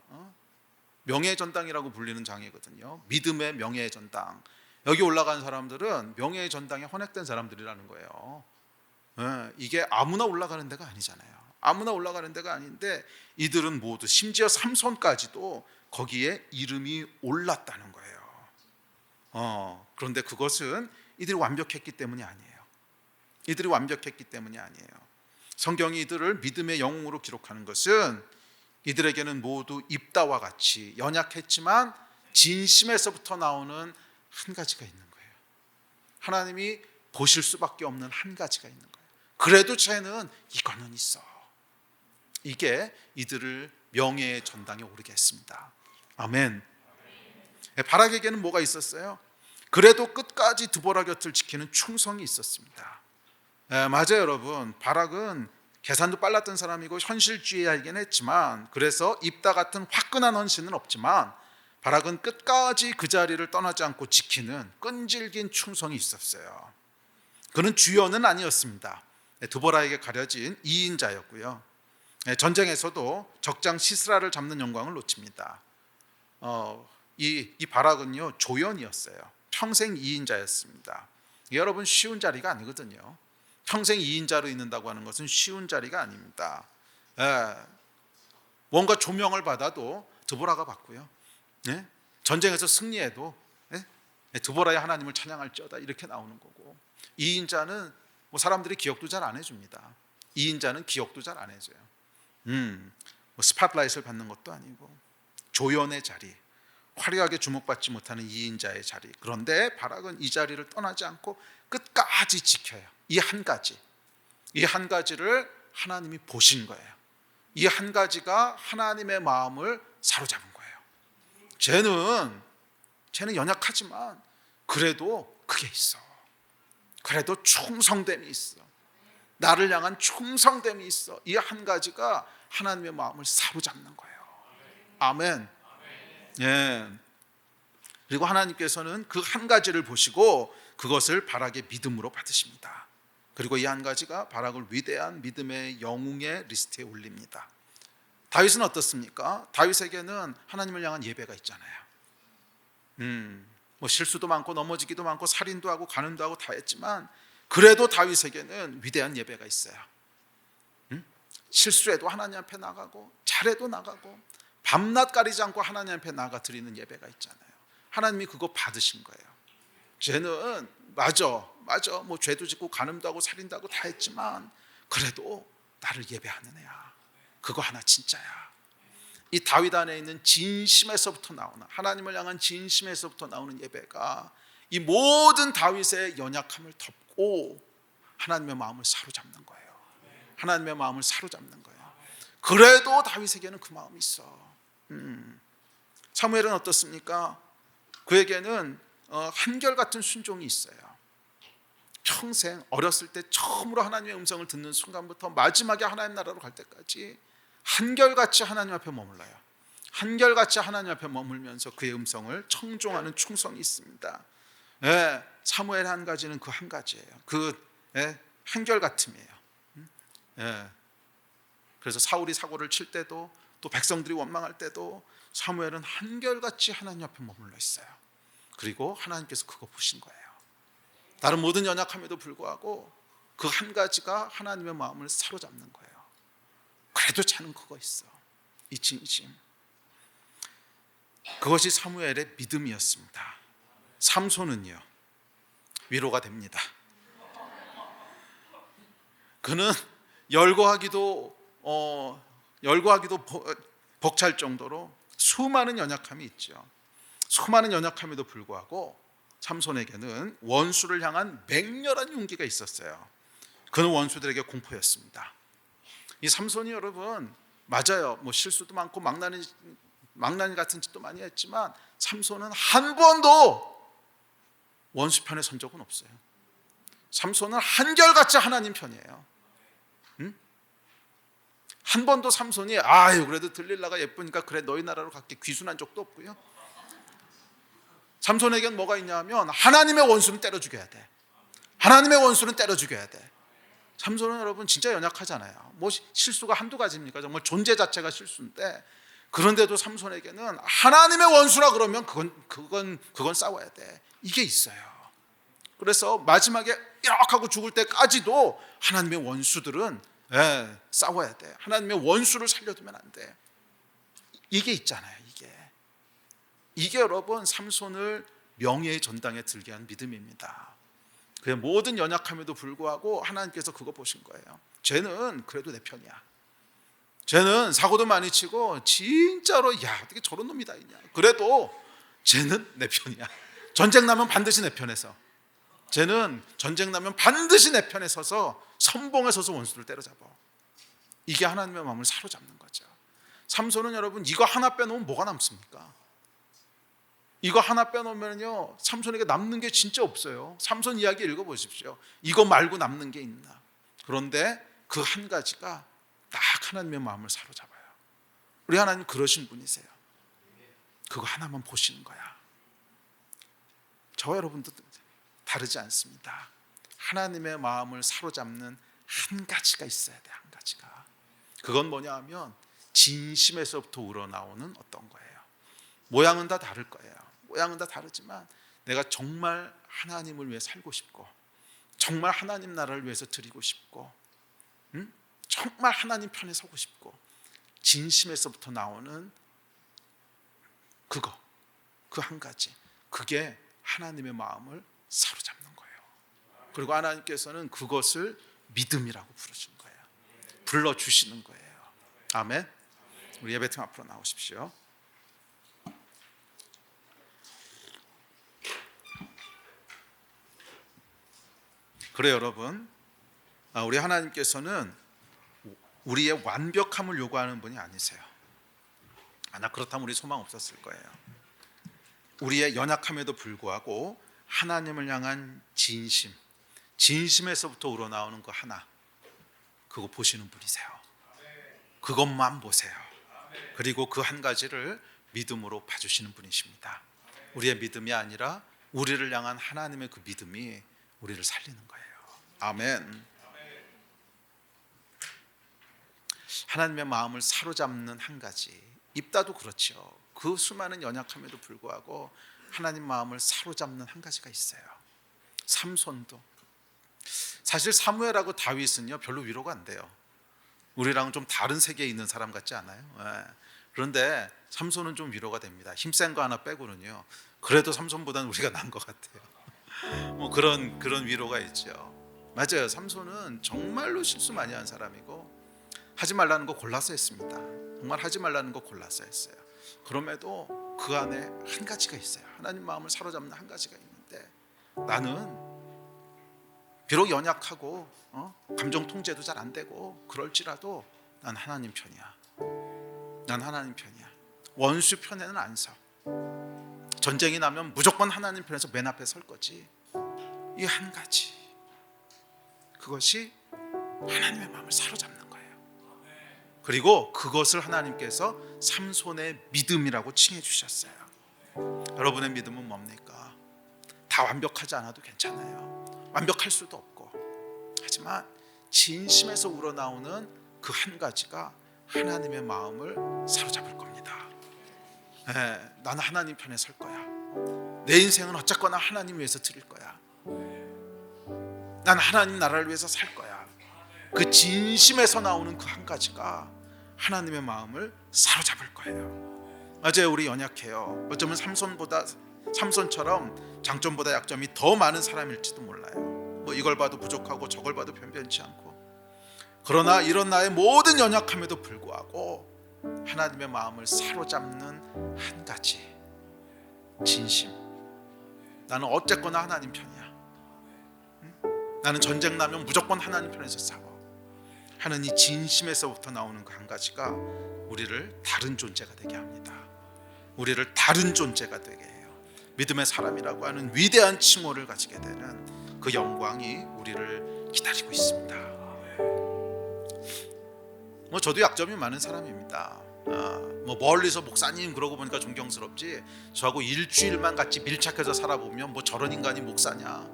명예의 전당이라고 불리는 장이거든요. 믿음의 명예의 전당. 여기 올라간 사람들은 명예의 전당에 헌액된 사람들이라는 거예요. 이게 아무나 올라가는 데가 아니잖아요. 아무나 올라가는 데가 아닌데 이들은 모두, 심지어 삼손까지도 거기에 이름이 올랐다는 거예요. 그런데 그것은 이들이 완벽했기 때문이 아니에요. 이들이 완벽했기 때문이 아니에요. 성경이 이들을 믿음의 영웅으로 기록하는 것은 이들에게는 모두 입다와 같이 연약했지만 진심에서부터 나오는 한 가지가 있는 거예요. 하나님이 보실 수밖에 없는 한 가지가 있는 거예요. 그래도 쟤는 이거는 있어. 이게 이들을 명예의 전당에 오르게 했습니다. 아멘. 바락에게는 뭐가 있었어요? 그래도 끝까지 드보라 곁을 지키는 충성이 있었습니다. 맞아요, 여러분. 바락은 계산도 빨랐던 사람이고 현실주의이긴 했지만, 그래서 입다 같은 화끈한 헌신은 없지만 바락은 끝까지 그 자리를 떠나지 않고 지키는 끈질긴 충성이 있었어요. 그는 주연은 아니었습니다. 드보라에게 가려진 2인자였고요. 전쟁에서도 적장 시스라를 잡는 영광을 놓칩니다. 이 바락은요, 조연이었어요. 평생 2인자였습니다. 여러분 쉬운 자리가 아니거든요. 평생 2인자로 있는다고 하는 것은 쉬운 자리가 아닙니다. 뭔가 조명을 받아도 드보라가 받고요. 전쟁에서 승리해도 드보라의 하나님을 찬양할지어다 이렇게 나오는 거고, 2인자는 뭐 사람들이 기억도 잘 안 해줍니다. 2인자는 기억도 잘 안 해줘요. 뭐 스팟라이트를 받는 것도 아니고 조연의 자리, 화려하게 주목받지 못하는 2인자의 자리. 그런데 바락은 이 자리를 떠나지 않고 끝까지 지켜요. 이 한 가지를 하나님이 보신 거예요. 이 한 가지가 하나님의 마음을 사로잡은 거예요. 쟤는 연약하지만 그래도 그게 있어. 그래도 충성됨이 있어. 나를 향한 충성됨이 있어. 이 한 가지가 하나님의 마음을 사로잡는 거예요. 아멘. 예. 그리고 하나님께서는 그 한 가지를 보시고 그것을 바락의 믿음으로 받으십니다. 그리고 이 한 가지가 바락을 위대한 믿음의 영웅의 리스트에 올립니다. 다윗은 어떻습니까? 다윗에게는 하나님을 향한 예배가 있잖아요. 뭐 실수도 많고 넘어지기도 많고 살인도 하고 간음도 하고 다 했지만 그래도 다윗에게는 위대한 예배가 있어요. 실수해도 하나님 앞에 나가고 잘해도 나가고 밤낮 가리지 않고 하나님 앞에 나가 드리는 예배가 있잖아요. 하나님이 그거 받으신 거예요. 쟤는 맞아 뭐 죄도 짓고 간음도 하고 살인도 하고 다 했지만 그래도 나를 예배하는 애야. 그거 하나 진짜야. 이 다윗 안에 있는 진심에서부터 나오는, 하나님을 향한 진심에서부터 나오는 예배가 이 모든 다윗의 연약함을 덮고 하나님의 마음을 사로잡는 거예요. 하나님의 마음을 사로잡는 거예요. 그래도 다윗에게는 그 마음이 있어. 사무엘은 어떻습니까? 그에게는 한결같은 순종이 있어요. 평생 어렸을 때 처음으로 하나님의 음성을 듣는 순간부터 마지막에 하나님 나라로 갈 때까지 한결같이 하나님 앞에 머물러요. 한결같이 하나님 앞에 머물면서 그의 음성을 청종하는 충성이 있습니다. 사무엘 한 가지는 그 한 가지예요. 그 한결같음이에요. 그래서 사울이 사고를 칠 때도 또 백성들이 원망할 때도 사무엘은 한결같이 하나님 앞에 머물러 있어요. 그리고 하나님께서 그거 보신 거예요. 다른 모든 연약함에도 불구하고 그 한 가지가 하나님의 마음을 사로잡는 거예요. 그래도 자는 그거 있어. 이 진심. 그것이 사무엘의 믿음이었습니다. 삼손은요, 위로가 됩니다. 그는 열거하기도 벅찰 정도로 수많은 연약함이 있죠. 수많은 연약함에도 불구하고 삼손에게는 원수를 향한 맹렬한 용기가 있었어요. 그는 원수들에게 공포였습니다. 이 삼손이 여러분, 맞아요. 뭐 실수도 많고 망나니 같은 짓도 많이 했지만 삼손은 한 번도 원수 편에 선 적은 없어요. 삼손은 한결같이 하나님 편이에요. 한 번도 삼손이 그래도 들릴라가 예쁘니까 그래 너희 나라로 갈게 귀순한 적도 없고요. 삼손에겐 뭐가 있냐면 하나님의 원수는 때려 죽여야 돼. 하나님의 원수는 때려 죽여야 돼. 삼손은 여러분 진짜 연약하잖아요. 뭐 실수가 한두 가지입니까? 정말 존재 자체가 실수인데, 그런데도 삼손에게는 하나님의 원수라 그러면 그건 싸워야 돼. 이게 있어요. 그래서 마지막에 이렇게 하고 죽을 때까지도 하나님의 원수들은 싸워야 돼. 하나님의 원수를 살려두면 안 돼. 이게 있잖아요. 이게 여러분 삼손을 명예의 전당에 들게 한 믿음입니다. 그의 모든 연약함에도 불구하고 하나님께서 그거 보신 거예요. 쟤는 그래도 내 편이야. 쟤는 사고도 많이 치고 진짜로 어떻게 저런 놈이 다 있냐. 그래도 쟤는 내 편이야. 전쟁 나면 반드시 내 편에 서. 쟤는 전쟁 나면 반드시 내 편에 서서 선봉에 서서 원수를 때려잡아. 이게 하나님의 마음을 사로잡는 거죠. 삼손은 여러분 이거 하나 빼놓으면 뭐가 남습니까? 이거 하나 빼놓으면요 삼손에게 남는 게 진짜 없어요. 삼손 이야기 읽어보십시오. 이거 말고 남는 게 있나. 그런데 그 한 가지가 딱 하나님의 마음을 사로잡아요. 우리 하나님 그러신 분이세요. 그거 하나만 보시는 거야. 저와 여러분도 다르지 않습니다. 하나님의 마음을 사로잡는 한 가지가 있어야 돼. 한 가지가. 그건 뭐냐 하면 진심에서부터 우러나오는 어떤 거예요. 모양은 다 다를 거예요. 모양은 다 다르지만 내가 정말 하나님을 위해 살고 싶고 정말 하나님 나라를 위해서 드리고 싶고 정말 하나님 편에 서고 싶고 진심에서부터 나오는 그 한 가지, 그게 하나님의 마음을 사로잡는 거예요. 그리고 하나님께서는 그것을 믿음이라고 부르신 거예요. 불러주시는 거예요. 아멘. 우리 예배팀 앞으로 나오십시오. 그래 여러분, 우리 하나님께서는 우리의 완벽함을 요구하는 분이 아니세요. 나 그렇다면 우리 소망 없었을 거예요. 우리의 연약함에도 불구하고 하나님을 향한 진심, 진심에서부터 우러나오는 그 하나, 그거 보시는 분이세요. 그것만 보세요. 그리고 그 한 가지를 믿음으로 봐주시는 분이십니다. 우리의 믿음이 아니라 우리를 향한 하나님의 그 믿음이 우리를 살리는 거예요. 아멘. 하나님의 마음을 사로잡는 한 가지, 입다도 그렇죠. 그 수많은 연약함에도 불구하고 하나님 마음을 사로잡는 한 가지가 있어요. 삼손도. 사실 사무엘하고 다윗은요 별로 위로가 안 돼요. 우리랑은 좀 다른 세계에 있는 사람 같지 않아요? 그런데 삼손은 좀 위로가 됩니다. 힘센 거 하나 빼고는요. 그래도 삼손보다는 우리가 나은 것 같아요. 뭐 그런 위로가 있죠. 맞아요. 삼손은 정말로 실수 많이 한 사람이고 하지 말라는 거 골라서 했습니다. 정말 하지 말라는 거 골라서 했어요. 그럼에도 그 안에 한 가지가 있어요. 하나님 마음을 사로잡는 한 가지가 있는데, 나는 비록 연약하고 감정 통제도 잘 안 되고 그럴지라도 난 하나님 편이야. 난 하나님 편이야. 원수 편에는 안 서. 전쟁이 나면 무조건 하나님 편에서 맨 앞에 설 거지. 이 한 가지, 그것이 하나님의 마음을 사로잡는 거예요. 그리고 그것을 하나님께서 삼손의 믿음이라고 칭해 주셨어요. 여러분의 믿음은 뭡니까? 다 완벽하지 않아도 괜찮아요. 완벽할 수도 없고, 하지만 진심에서 우러나오는 그 한 가지가 하나님의 마음을 사로잡을 겁니다. 나는 하나님 편에 설 거야. 내 인생은 어쨌거나 하나님 위해서 드릴 거야. 난 하나님 나라를 위해서 살 거야. 그 진심에서 나오는 그 한 가지가 하나님의 마음을 사로잡을 거예요. 맞아요. 우리 연약해요. 어쩌면 삼손처럼 장점보다 약점이 더 많은 사람일지도 몰라요. 뭐 이걸 봐도 부족하고 저걸 봐도 변변치 않고. 그러나 이런 나의 모든 연약함에도 불구하고 하나님의 마음을 사로잡는 한 가지, 진심. 나는 어쨌거나 하나님 편이야. 나는 전쟁 나면 무조건 하나님 편에서 싸워 하는 이 진심에서부터 나오는 그 한 가지가 우리를 다른 존재가 되게 합니다. 우리를 다른 존재가 되게 해요. 믿음의 사람이라고 하는 위대한 칭호를 가지게 되는 그 영광이 우리를 기다리고 있습니다. 저도 약점이 많은 사람입니다. 멀리서 목사님 그러고 보니까 존경스럽지, 저하고 일주일만 같이 밀착해서 살아보면 저런 인간이 목사냐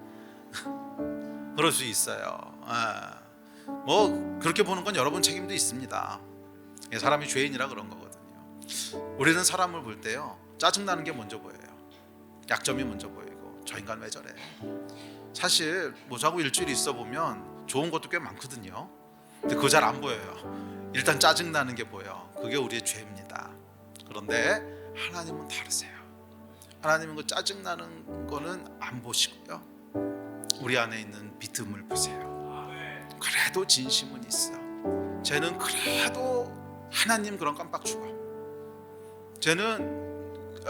그럴 수 있어요. 그렇게 보는 건 여러분 책임도 있습니다. 사람이 죄인이라 그런 거거든요. 우리는 사람을 볼 때요, 짜증나는 게 먼저 보여요. 약점이 먼저 보이고, 저 인간 왜 저래. 사실 저하고 일주일 있어 보면 좋은 것도 꽤 많거든요. 근데 그거 잘 안 보여요. 일단 짜증나는 게 보여. 그게 우리의 죄입니다. 그런데 하나님은 다르세요. 하나님은 그 짜증나는 거는 안 보시고요, 우리 안에 있는 믿음을 보세요. 그래도 진심은 있어. 쟤는 그래도 하나님 그런 깜빡 죽어. 쟤는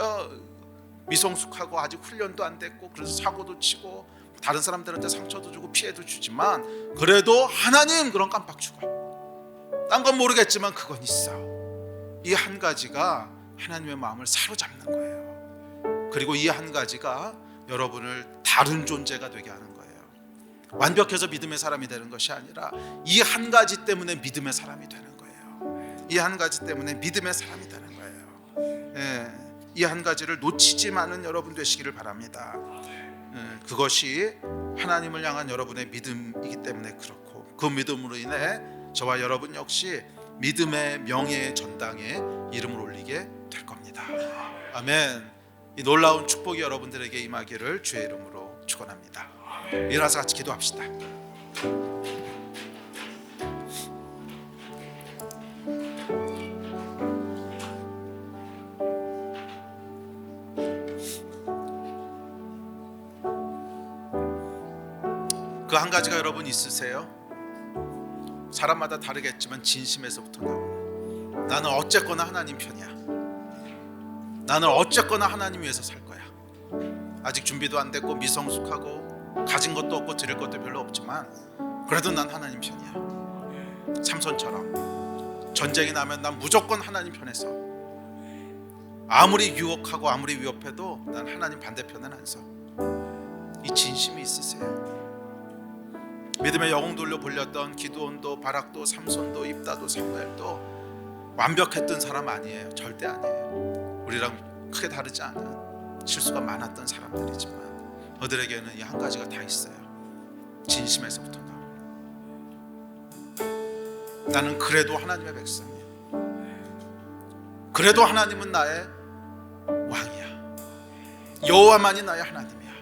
미성숙하고 아직 훈련도 안 됐고, 그래서 사고도 치고 다른 사람들한테 상처도 주고 피해도 주지만 그래도 하나님 그런 깜빡 죽어. 딴 건 모르겠지만 그건 있어. 이 한 가지가 하나님의 마음을 사로잡는 거예요. 그리고 이 한 가지가 여러분을 다른 존재가 되게 하는 거예요. 완벽해서 믿음의 사람이 되는 것이 아니라 이 한 가지 때문에 믿음의 사람이 되는 거예요. 이 한 가지 때문에 믿음의 사람이 되는 거예요. 이 한 가지를 놓치지 않은 여러분 되시기를 바랍니다. 그것이 하나님을 향한 여러분의 믿음이기 때문에 그렇고, 그 믿음으로 인해 저와 여러분 역시 믿음의 명예의 전당에 이름을 올리게 될 겁니다. 아멘. 이 놀라운 축복이 여러분들에게 임하기를 주의 이름으로 축원합니다. 일어나서 같이 기도합시다. 그 한 가지가 여러분 있으세요? 사람마다 다르겠지만 진심에서부터 나오는, 나는 어쨌거나 하나님 편이야. 나는 어쨌거나 하나님 위해서 살 거야. 아직 준비도 안 됐고 미성숙하고 가진 것도 없고 드릴 것도 별로 없지만 그래도 난 하나님 편이야. 삼손처럼 전쟁이 나면 난 무조건 하나님 편에서, 아무리 유혹하고 아무리 위협해도 난 하나님 반대편은 안 서. 이 진심이 있으세요? 믿음의 영웅 돌려 불렸던 기드온도 바락도 삼손도 입다도 사무엘도 완벽했던 사람 아니에요. 절대 아니에요. 우리랑 크게 다르지 않은 실수가 많았던 사람들이지만 그들에게는 이 한 가지가 다 있어요. 진심에서부터 나와. 나는 그래도 하나님의 백성이야. 그래도 하나님은 나의 왕이야. 여호와만이 나의 하나님이야.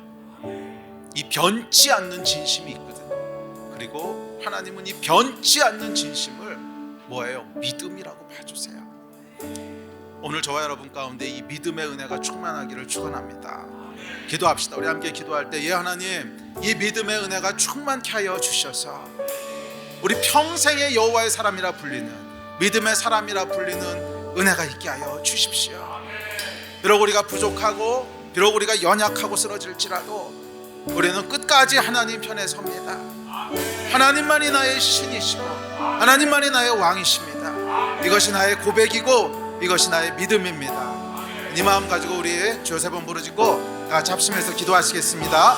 이 변치 않는 진심이 있거든. 그리고 하나님은 이 변치 않는 진심을 뭐예요? 믿음이라고 봐주세요. 오늘 저와 여러분 가운데 이 믿음의 은혜가 충만하기를 축원합니다. 기도합시다. 우리 함께 기도할 때, 예 하나님, 이 믿음의 은혜가 충만케 하여 주셔서 우리 평생의 여호와의 사람이라 불리는, 믿음의 사람이라 불리는 은혜가 있게 하여 주십시오. 비록 우리가 부족하고 비록 우리가 연약하고 쓰러질지라도 우리는 끝까지 하나님 편에 섭니다. 하나님만이 나의 신이시고 하나님만이 나의 왕이십니다. 이것이 나의 고백이고 이것이 나의 믿음입니다. 이 마음 가지고 우리 주여 세 번 부르짖고 다 같이 합심해서 기도하시겠습니다.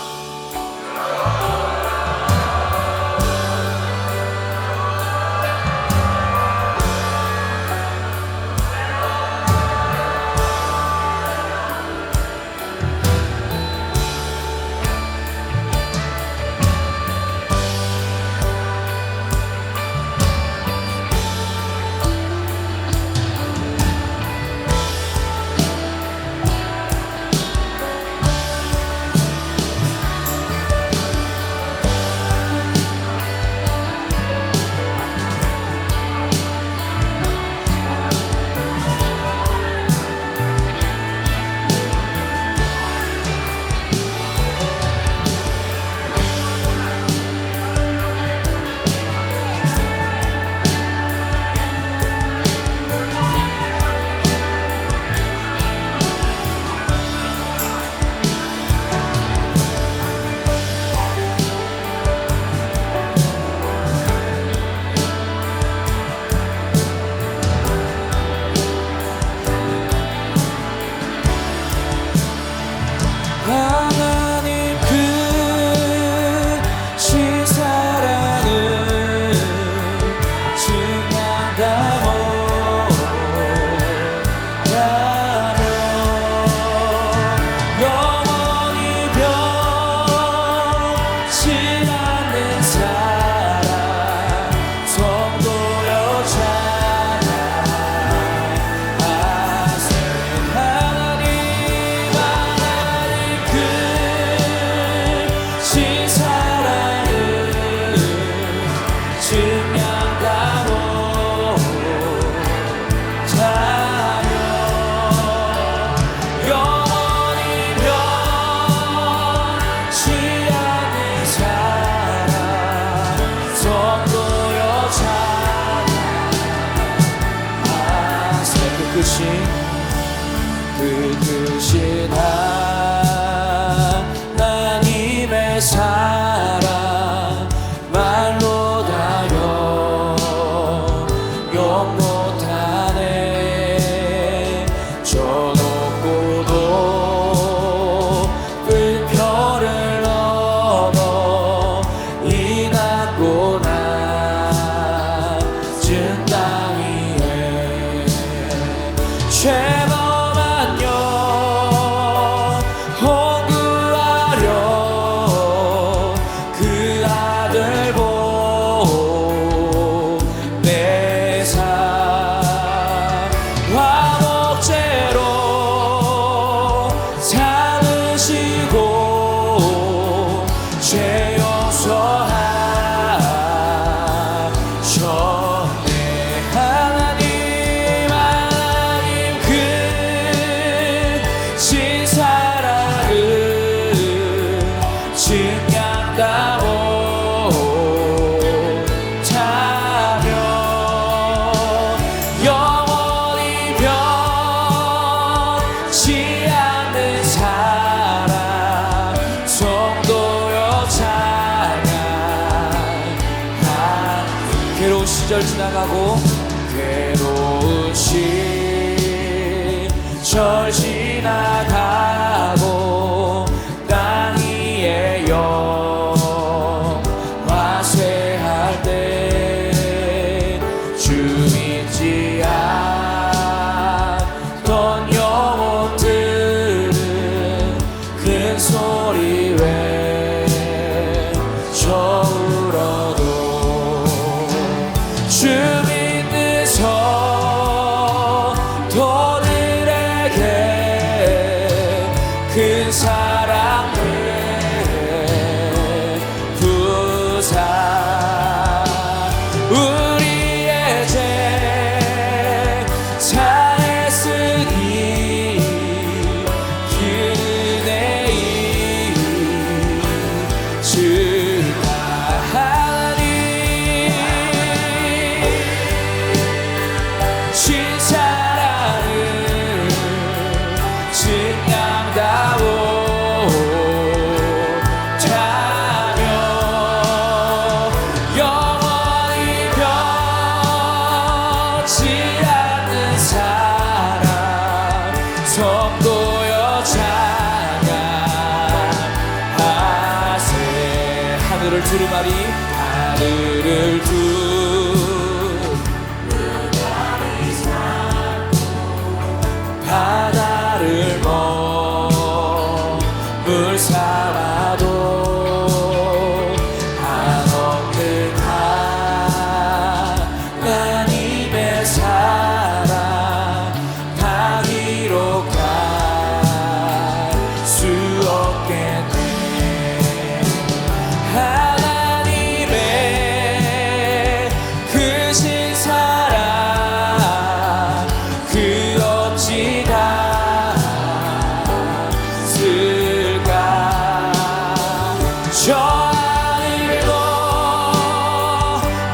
그 크신 하나님의 사랑 말로 다 용 못하네. 저 높고도 큰 별을 넘어 이 낮고 낮은 땅 위에 죄범한 영 헌구하려 그 아들 보내사 화목제로 삼으시고 죄 용서하셨네. 하나님 그 지나가고 괴로운 시절 지나가고 땅 위에 영화 쇠할 때 주 믿지 않던 영혼들은 큰 소리 외쳐 울어도 주 믿는 성도들에게 큰 사랑을 부사 우리의 죄 사했으니 그네이 주가 하니 신사랑을 증량다오 타며 영원히 변치 않는 사랑 성도여 찬양하세 하늘을 두루마리 하늘을 바다를 머물 삼아도 한없는 하나님의 사랑 다 기록할 수 없겠네 하나님의 크신 사랑 그 어찌 닿을까 저 하늘도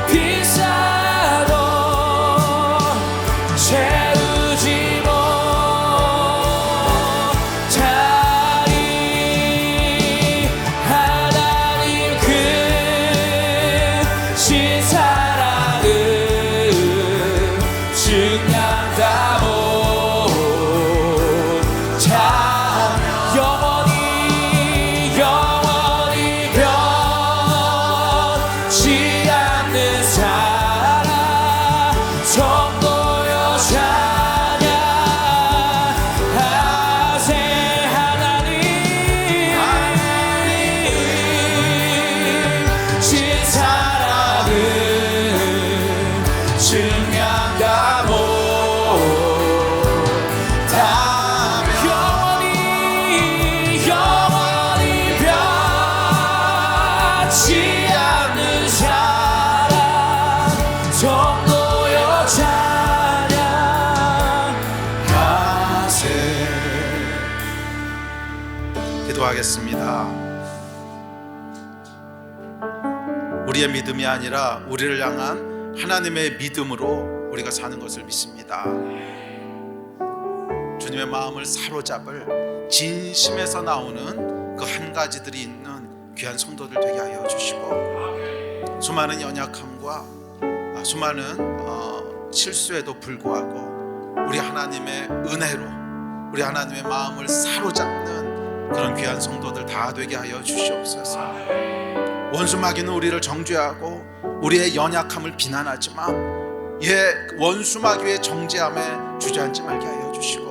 비싸도 채우지 못하리 하나님 크신 사랑은 증량다 못하 영원히 변치 않는 사랑 성도여 찬양하세 하나님 신 사랑은 증량다 못하며 영원히 변치 않는 사랑 성도여 찬양하세 기도하겠습니다. 우리의 믿음이 아니라 우리를 향한 하나님의 믿음으로 우리가 사는 것을 믿습니다. 주님의 마음을 사로잡을 진심에서 나오는 그 한 가지들이 있는 귀한 성도들 되게 하여 주시고 수많은 연약함과 수많은 실수에도 불구하고 우리 하나님의 은혜로 우리 하나님의 마음을 사로잡는 그런 귀한 성도들 다 되게 하여 주시옵소서. 원수 마귀는 우리를 정죄하고 우리의 연약함을 비난하지만 원수 마귀의 정죄함에 주저앉지 말게 하여 주시고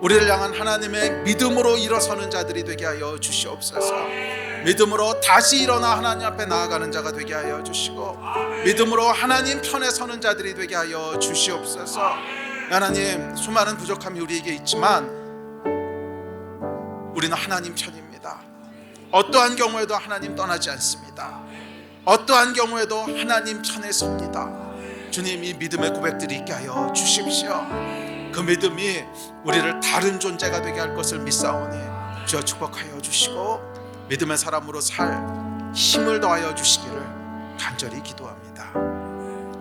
우리를 향한 하나님의 믿음으로 일어서는 자들이 되게 하여 주시옵소서. 믿음으로 다시 일어나 하나님 앞에 나아가는 자가 되게 하여 주시고 믿음으로 하나님 편에 서는 자들이 되게 하여 주시옵소서. 하나님 수많은 부족함이 우리에게 있지만 우리는 하나님 편입니다. 어떠한 경우에도 하나님 떠나지 않습니다. 어떠한 경우에도 하나님 편에 섭니다. 주님 이 믿음의 고백들이 있게 하여 주십시오. 그 믿음이 우리를 다른 존재가 되게 할 것을 믿사오니 주여 축복하여 주시고 믿음의 사람으로 살 힘을 더하여 주시기를 간절히 기도합니다.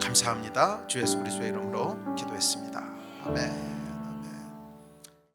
감사합니다. 주 예수 그리스도의 이름으로 기도했습니다. 아멘.